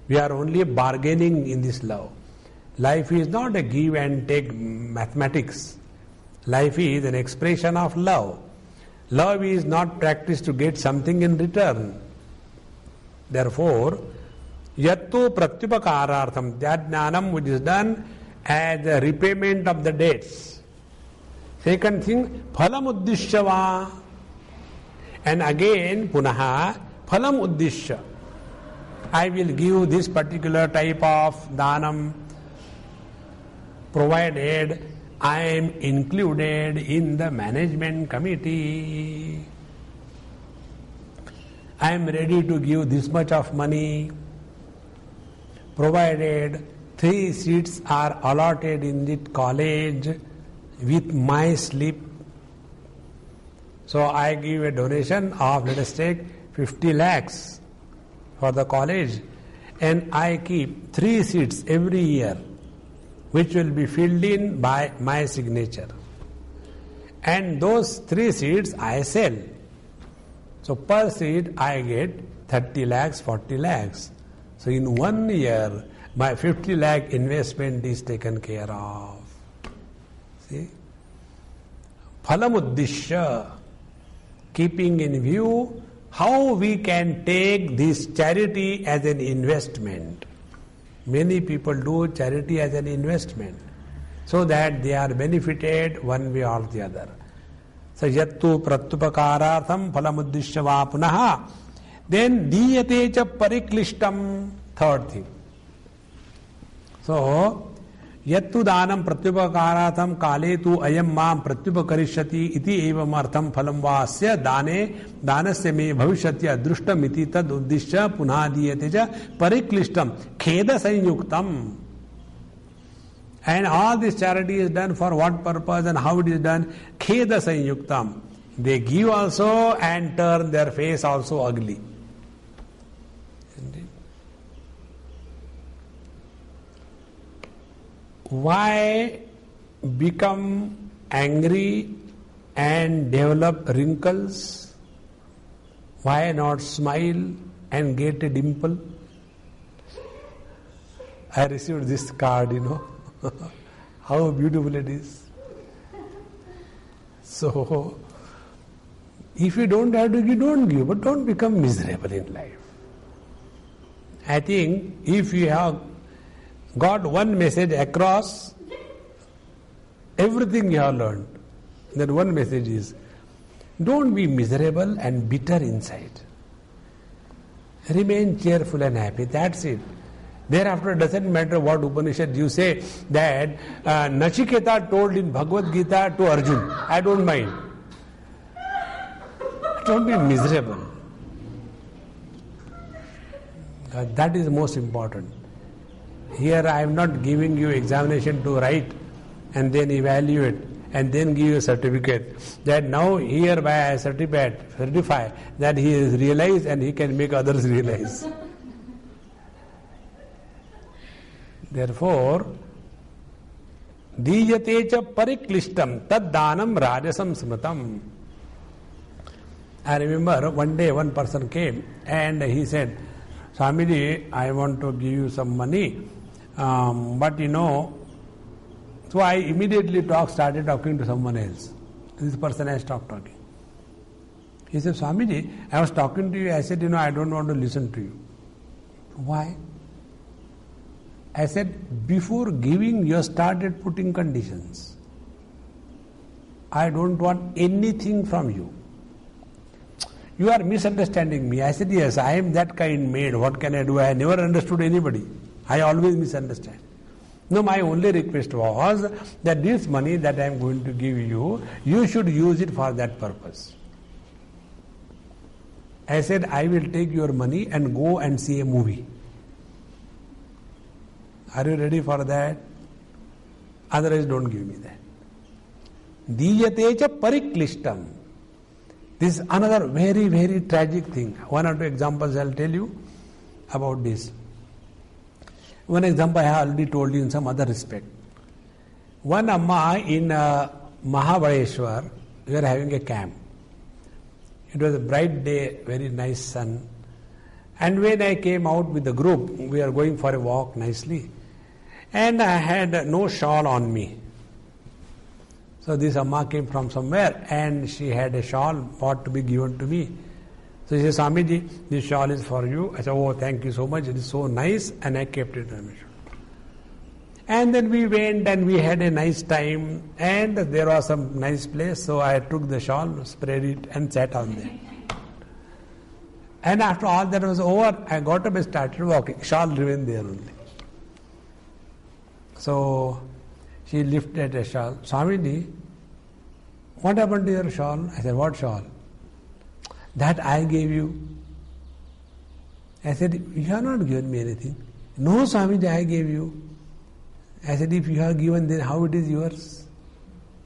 We are only bargaining in this love. Life is not a give and take mathematics. Life is an expression of love. Love is not practiced to get something in return. Therefore, yattu pratyupakarartham, that jnanam which is done as a repayment of the debts. Second thing, phalam uddishyava. And again, punaha, phalam uddishya. I will give this particular type of dhanam provided I am included in the management committee. I am ready to give this much of money provided 3 seats are allotted in the college with my slip. So I give a donation of, let us take 50 lakhs for the college, and I keep 3 seats every year which will be filled in by my signature. And those 3 seats I sell. So per seat I get 30 lakhs, 40 lakhs. So in 1 year, my 50 lakh investment is taken care of. See? Phalamuddishya, keeping in view how we can take this charity as an investment. Many people do charity as an investment so that they are benefited one way or the other. So yattu pratyupakarartham phalamuddishya va punaha. Then diyate cha pariklishtam, third thing. So yattu dhanam pratyupakaratham kale tu ayam mam pratyupakarishyati iti evam artham phalam vasya dhanasya me bhavishyatya drustam iti tad uddishya punha diyate cha pariklishtam kheda sanyuktam. And all this charity is done for what purpose and how it is done? Kheda sanyuktam. They give also and turn their face also ugly. Why become angry and develop wrinkles? Why not smile and get a dimple? I received this card, how beautiful it is. So, if you don't have to give, don't give, but don't become miserable in life. I think if you have got one message across, everything you have learned, that one message is, don't be miserable and bitter inside. Remain cheerful and happy, that's it. Thereafter, it doesn't matter what Upanishad you say, that Nachiketa told in Bhagavad Gita to Arjun, I don't mind. Don't be miserable. That is most important. Here I am not giving you examination to write and then evaluate and then give you a certificate. That now hereby I certify that he is realized and he can make others realize. Therefore, diyate cha pariklishtam tad danam rajasam smritam. I remember one day one person came and he said, Swamiji, I want to give you some money, but so I immediately started talking to someone else. This person has stopped talking. He said, Swamiji, I was talking to you, I said, I don't want to listen to you. Why? I said, before giving, you started putting conditions. I don't want anything from you. You are misunderstanding me. I said, yes, I am that kind maid. What can I do? I never understood anybody. I always misunderstand. No, my only request was that this money that I am going to give you, you should use it for that purpose. I said, I will take your money and go and see a movie. Are you ready for that? Otherwise, don't give me that. Diyate cha pariklishtam. This is another very, very tragic thing. One or two examples I will tell you about this. One example I have already told you in some other respect. One Amma in Mahabaleshwar, we were having a camp. It was a bright day, very nice sun. And when I came out with the group, we are going for a walk nicely. And I had no shawl on me. So this Amma came from somewhere and she had a shawl bought to be given to me. So she said, Swamiji, this shawl is for you. I said, oh, thank you so much. It is so nice. And I kept it on my shoulder. And then we went and we had a nice time. And there was some nice place. So I took the shawl, spread it and sat on there. And after all that was over, I got up and started walking. Shawl remained there only. So she lifted a shawl. Swamiji, what happened to your shawl? I said, what shawl? That I gave you. I said, you have not given me anything. No, Swamiji, I gave you. I said, if you have given, then how it is yours?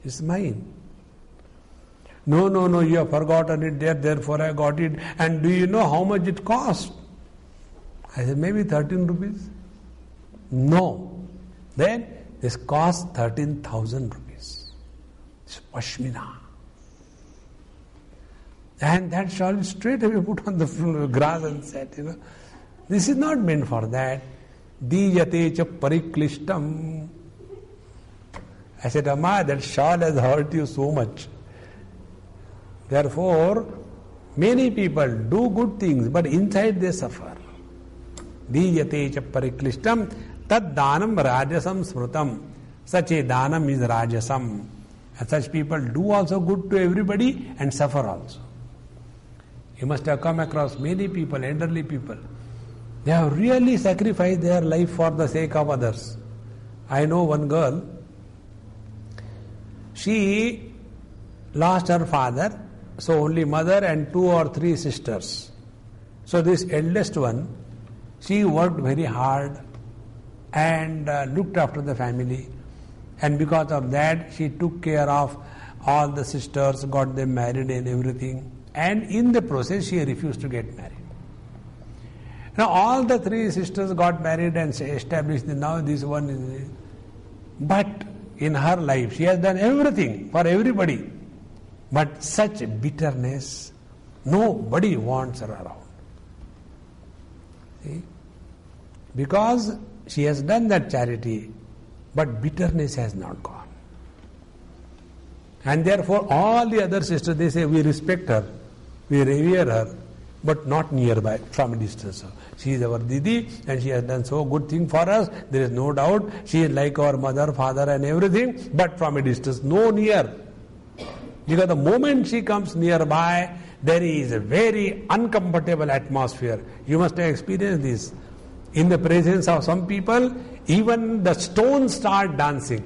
It's mine. No, you have forgotten it there, therefore I got it. And do you know how much it cost? I said, maybe 13 rupees. No. Then this cost 13,000 rupees. It's pashmina. And that shawl is straight away put on the grass and said, this is not meant for that. Diyate cha pariklishtam. I said, Amma, that shawl has hurt you so much. Therefore, many people do good things, but inside they suffer. Diyate cha pariklishtam. Tad danam rajasam smrutam. Such a danam is rajasam. And such people do also good to everybody and suffer also. You must have come across many people, elderly people. They have really sacrificed their life for the sake of others. I know one girl, she lost her father, so only mother and 2 or 3 sisters. So this eldest one, she worked very hard and looked after the family, and because of that she took care of all the sisters got them married and everything. And in the process, she refused to get married. Now all the three sisters got married and established. Now this one is... But in her life, she has done everything for everybody. But such bitterness, nobody wants her around. See? Because she has done that charity, but bitterness has not gone. And therefore all the other sisters, they say, we respect her, we revere her, but not nearby, from a distance. She is our Didi and she has done so good thing for us. There is no doubt. She is like our mother, father and everything, but from a distance, no near. Because the moment she comes nearby, there is a very uncomfortable atmosphere. You must have experienced this. In the presence of some people, even the stones start dancing.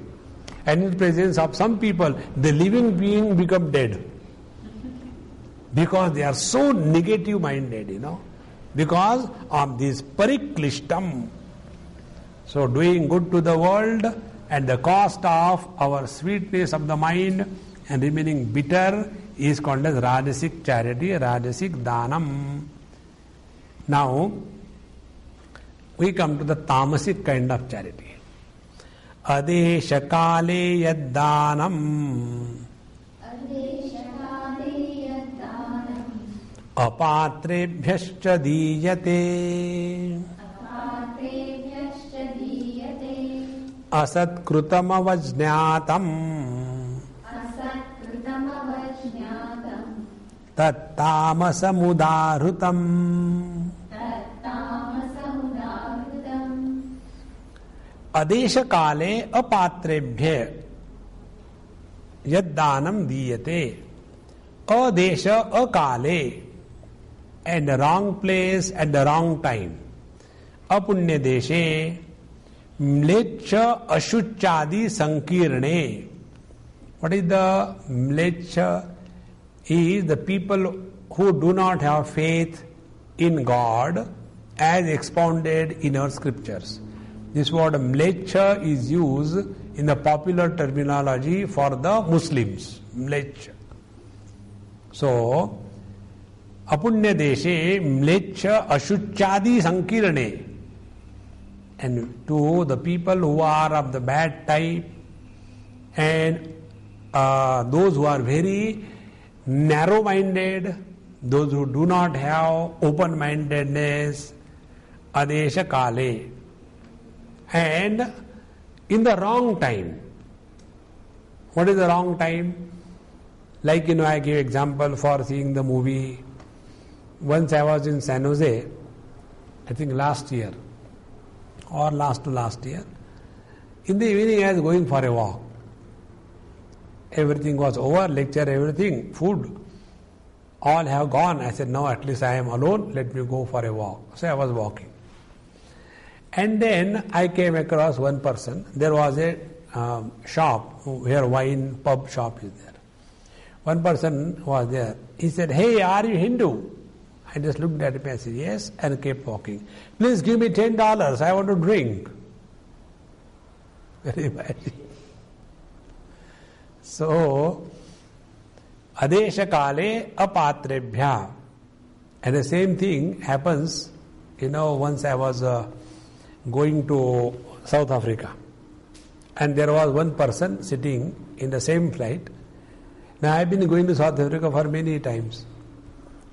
And in the presence of some people, the living being become dead. Because they are so negative minded, because of this pariklishtam. So doing good to the world at the cost of our sweetness of the mind and remaining bitter is called as rajasic charity, rajasic danam. Now, we come to the tamasic kind of charity. Adesha kale yaddanam apatrebhyascha diyate asatkrutam avajñātam tattamasamudāhrutam. Adesha kale apatrebhya yaddanam diyate. Adesha akale, at the wrong place at the wrong time. Apunya deshe mlecha ashuchadi sankirne. What is the mlecha? Is the people who do not have faith in God as expounded in our scriptures. This word mlecha is used in the popular terminology for the Muslims. Mlecha. So, apunya deshe mlecha ashuchadi sankirane. And to the people who are of the bad type and those who are very narrow-minded, those who do not have open-mindedness, adesha kale. And in the wrong time. What is the wrong time? Like, I give example for seeing the movie. Once I was in San Jose, I think last year, or last to last year. In the evening I was going for a walk. Everything was over, lecture, everything, food. All have gone. I said, now at least I am alone, let me go for a walk. So I was walking. And then I came across one person. There was a shop where wine pub shop is there. One person was there. He said, hey, are you Hindu? I just looked at him and said, yes, and kept walking. Please give me $10, I want to drink. Very bad. So, adesha kale apatrebhya. And the same thing happens, once I was going to South Africa. And there was one person sitting in the same flight. Now I have been going to South Africa for many times.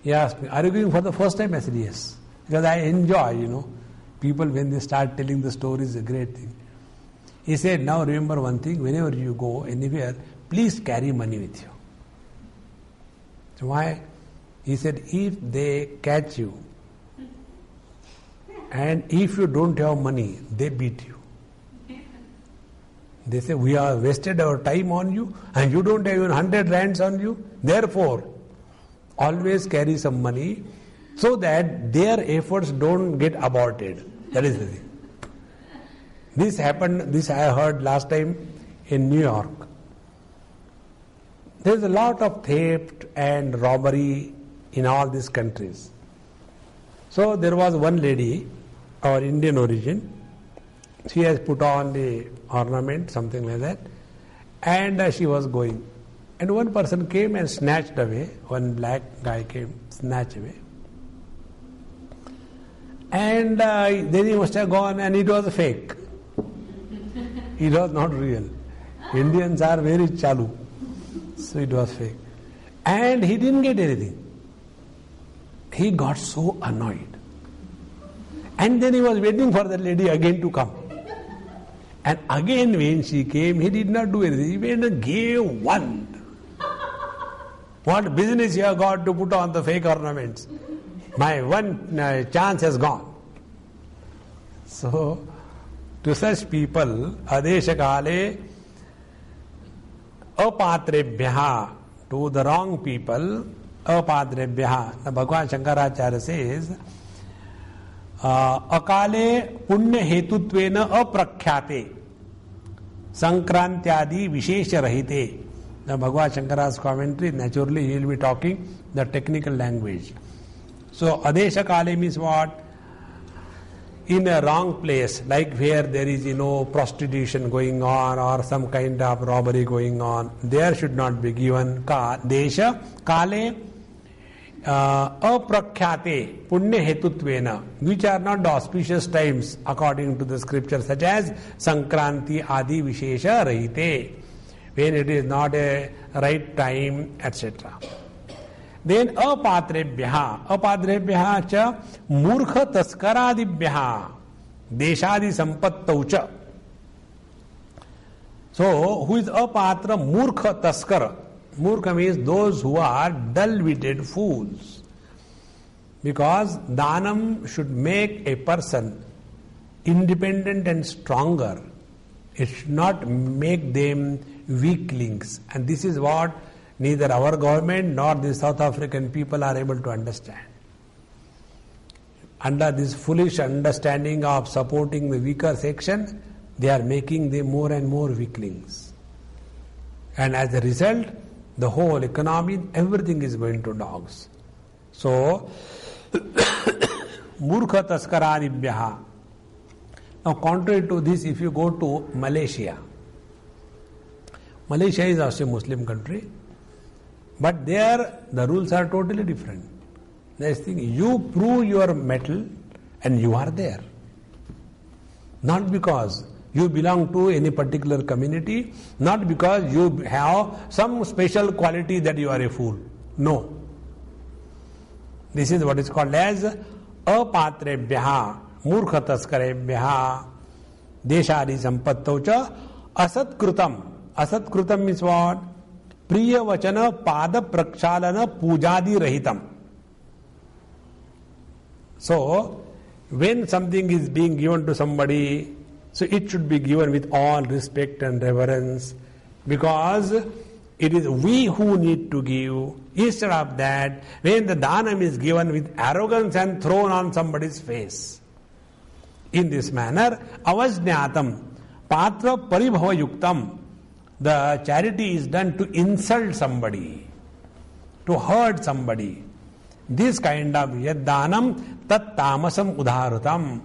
He asked me, are you going for the first time? I said, yes. Because I enjoy, people when they start telling the story is a great thing. He said, now remember one thing, whenever you go anywhere, please carry money with you. So why? He said, if they catch you, and if you don't have money, they beat you. They say, we have wasted our time on you, and you don't have even 100 rands on you. Therefore, always carry some money so that their efforts don't get aborted. That is the thing. This happened, this I heard last time in New York. There is a lot of theft and robbery in all these countries. So there was one lady, our Indian origin. She has put on the ornament, something like that, and she was going. And one person came and snatched away, one black guy came, snatched away. And then he must have gone, and it was fake. It was not real. Indians are very chalu. So it was fake. And he didn't get anything. He got so annoyed. And then he was waiting for that lady again to come. And again when she came, he did not do anything. He went and gave one. What business you have got to put on the fake ornaments? My one chance has gone. So, to such people, adeshakale apatrebhyaha, to the wrong people, apatrebhyaha. Now, Bhagavan Shankaracharya says, akale punya hetutvena aprakhyate sankrantyadi vishesha rahite. Now, Bhagavan Shankara's commentary, naturally he will be talking the technical language. So, adeshakale means what? In a wrong place, like where there is, prostitution going on or some kind of robbery going on, there should not be given desha, kale, aprakhyate, punya hetutvena, which are not the auspicious times according to the scripture, such as Sankranti adi vishesha rahite, when it is not a right time, etc. Then apatrebhyaha cha murkha taskaradibhyaha deshadi sampattau cha. So, who is apatra? Murkha taskara. Murkha means those who are dull-witted fools. Because dhanam should make a person independent and stronger. It should not make them weaklings. And this is what neither our government nor the South African people are able to understand. Under this foolish understanding of supporting the weaker section, they are making them more and more weaklings. And as a result, the whole economy, everything is going to dogs. So, murkha taskararibhyaha. Now, contrary to this, if you go to Malaysia, Malaysia is also a Muslim country, but there the rules are totally different. Next thing, you prove your mettle and you are there. Not because you belong to any particular community, not because you have some special quality that you are a fool. No. This is what is called as apatrebhyaha, murkha taskarebhyaha, deshadi sampattau cha asatkrutam. Asatkrutam means what? Priya vachana pada prakshalana pujadi rahitam. So, when something is being given to somebody, so it should be given with all respect and reverence, because it is we who need to give. Instead of that, when the dhanam is given with arrogance and thrown on somebody's face. In this manner, avajñātam, patra paribhava yuktam, the charity is done to insult somebody, to hurt somebody. This kind of yaddanam tat tamasam udharutam.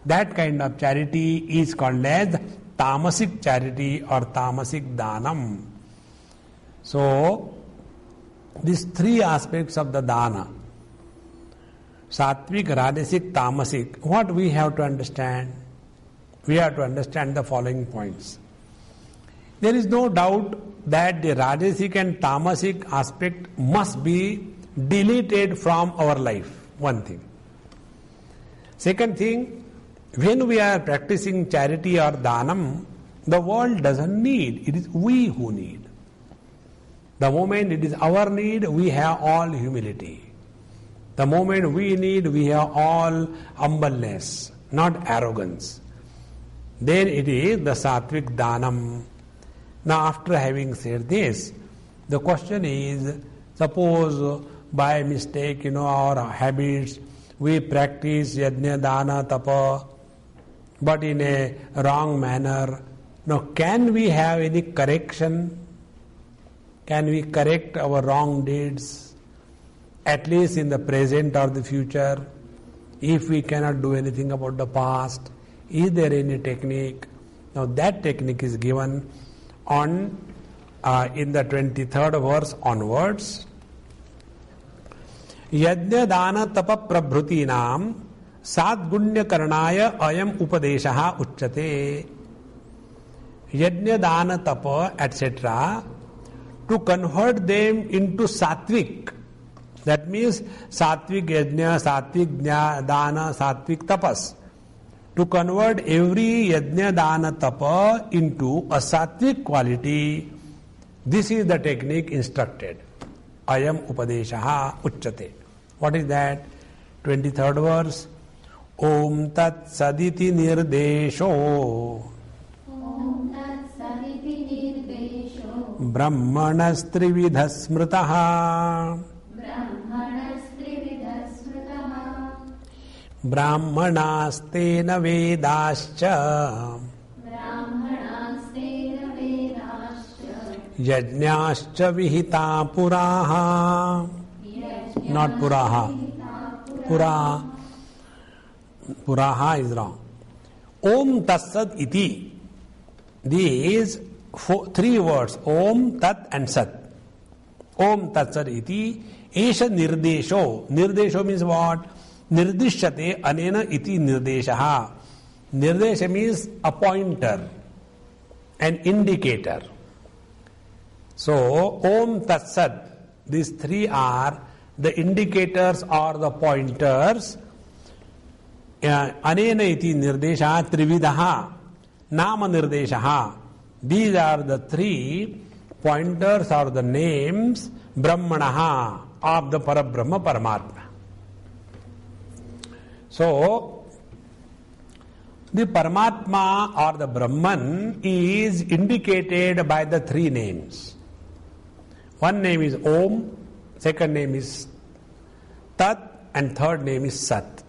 That kind of charity is called as tamasic charity or tamasic dhanam. So, these three aspects of the dana, sattvic, rajasic, tamasic, what we have to understand? We have to understand the following points. There is no doubt that the rajasic and tamasic aspect must be deleted from our life. One thing. Second thing, when we are practicing charity or dhanam, the world doesn't need, it is we who need. The moment it is our need, we have all humility. The moment we need, we have all humbleness, not arrogance. Then it is the sattvic dhanam. Now, after having said this, the question is, suppose by mistake, our habits, we practice yajna, dana, tapa, but in a wrong manner. Now, can we have any correction? Can we correct our wrong deeds, at least in the present or the future? If we cannot do anything about the past, is there any technique? Now, that technique is given on in the 23rd verse onwards. Yajna dana tapa prabhrutinam sadgunya karnaya ayam upadeshaha uchyate. Yajna dana tapa etc. to convert them into sattvic. That means sattvic yajna, sattvic dana, sattvic tapas. To convert every yajna dana tapa into a sattvic quality, this is the technique instructed. Ayam upadeshaha uchyate. What is that? 23rd verse. Om tat saditi nirdesho brahmanastrividha smritaha brahmanastena vedascha yajñascha vihita puraha. Not puraha. Puraha is wrong. Om tatsad iti. These three words, Om, Tat and Sat. Om tatsad iti. Esha nirdesho. Nirdesho means what? Nirdishyate anena iti nirdeshaha. Nirdesha means a pointer, an indicator. So, Om tatsad. These three are the indicators or the pointers. Anena iti nirdesha trividaha nama nirdeshaha. These are the three pointers or the names Brahmanaha of the Parabrahma Paramatma. So, the Paramatma or the Brahman is indicated by the three names. One name is Om, second name is Tat, and third name is Sat.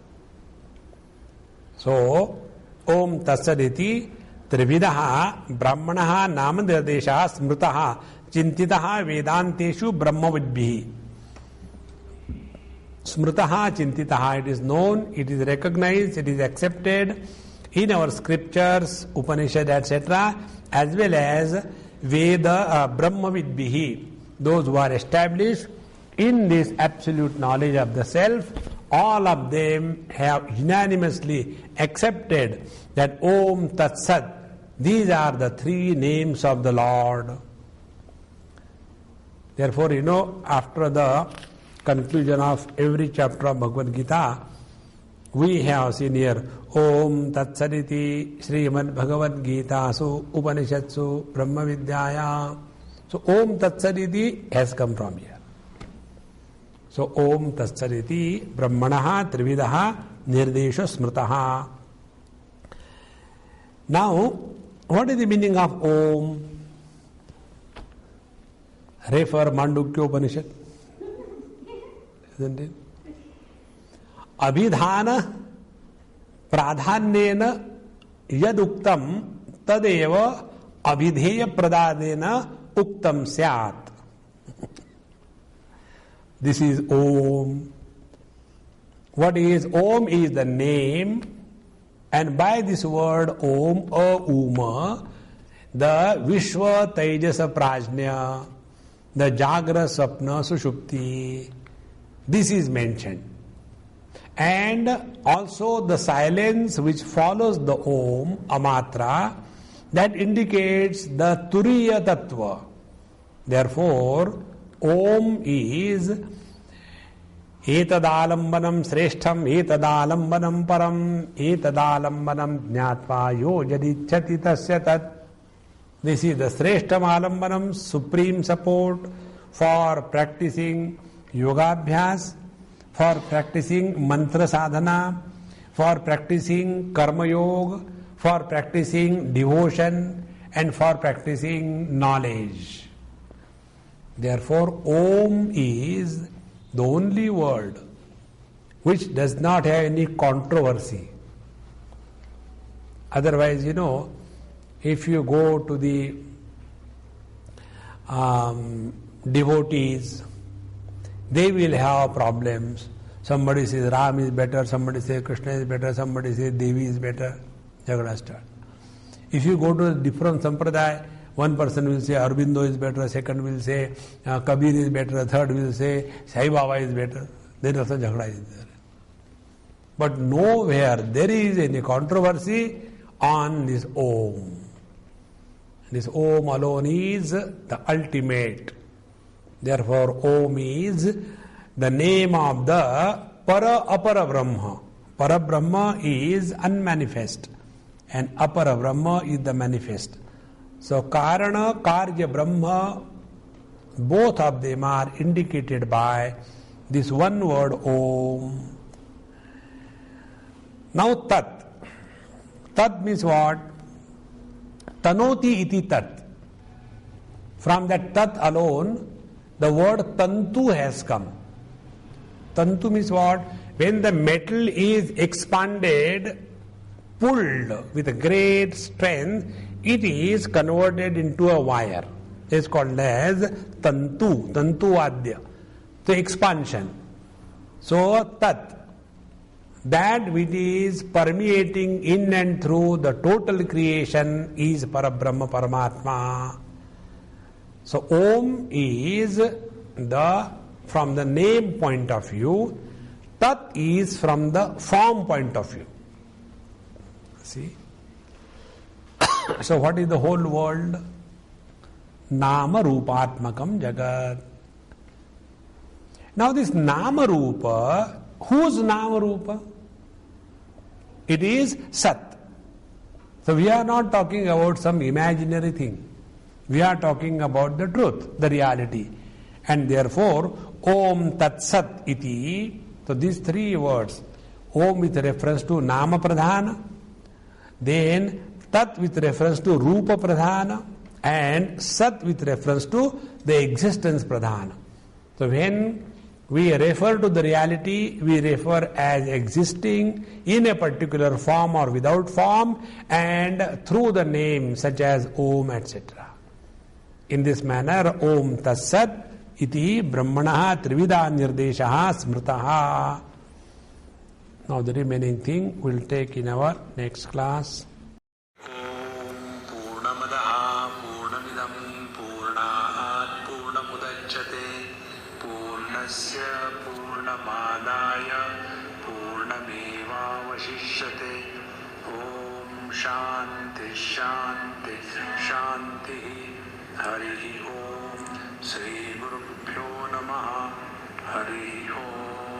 So, Om Tatsaditi Trividaha Brahmanaha Namandirdesha Smritaha Chintitaha Vedanteshu Brahmavidbhihi. Smritaha Chintitaha, it is known, it is recognized, it is accepted in our scriptures, Upanishad, etc., as well as Veda Brahmavidbhihi, those who are established in this absolute knowledge of the self. All of them have unanimously accepted that Om Tat Sat, these are the three names of the Lord. Therefore, after the conclusion of every chapter of Bhagavad Gita, we have seen here Om Tat Saditi Shrimad Bhagavad Gita Su Upanishadsu Brahma Vidyaya. So Om Tat Saditi has come from here. So Om Tat Saditi Brahmanaha Trividaha Nirdesha Smritaha. Now, what is the meaning of Om? Refer Mandukya Upanishad. Isn't it? Abhidhana pradhanyena yaduktam tadeva abhidheya pradadena uktam syat. This is Om. What is Om? Is the name, and by this word Om, Uma, the Vishwa Tejasa Prajna, the Jagra Sapna Sushupti, this is mentioned. And also the silence which follows the Om, Amatra, that indicates the Turiya Tattva. Therefore, Om is Etadalambanam Sreshtham, Etadalambanam Param, Etadalambanam Jnatva Yojadichati Tasya Tat. This is the Sreshtham Alambanam, supreme support for practicing Yogabhyas, for practicing Mantra Sadhana, for practicing Karma Yoga, for practicing devotion, and for practicing knowledge. Therefore, Om is the only word which does not have any controversy. Otherwise, if you go to the devotees, they will have problems. Somebody says Ram is better, somebody says Krishna is better, somebody says Devi is better. Jagada starts. If you go to a different sampradaya, One person will say Aurobindo is better, second will say Kabir is better, third will say Sai Baba is better. Then also jhagda is there. But nowhere there is any controversy on this Om. This Om alone is the ultimate. Therefore, Om is the name of the Para Apara Brahma. Para Brahma is unmanifest and Apara Brahma is the manifest. So, Karana, Karya, Brahma, both of them are indicated by this one word Om. Now, Tat. Tat means what? Tanoti iti Tat. From that Tat alone, the word Tantu has come. Tantu means what? When the metal is expanded, pulled with a great strength, it is converted into a wire. It's called as Tantu, Tantu Adya. So expansion. So Tat, that which is permeating in and through the total creation is Parabrahma Paramatma. So Om is from the name point of view, Tat is from the form point of view. See? So what is the whole world? Nama Rupatmakam Jagat. Now this Nama Rupa, whose Nama Rupa? It is Sat. So we are not talking about some imaginary thing. We are talking about the truth, the reality. And therefore, Om Tat Sat iti. So these three words, Om with reference to Nama Pradhana, then Tat with reference to Rupa Pradhana, and Sat with reference to the existence Pradhana. So when we refer to the reality, we refer as existing in a particular form or without form, and through the name such as Om, etc. In this manner, Om Tat Sat iti Brahmanaha Trivida Nirdeshaha Smritaha. Now the remaining thing we'll take in our next class. Shanti Shanti Shanti Hari Om Sri Gurubhyo Namaha Hari Om.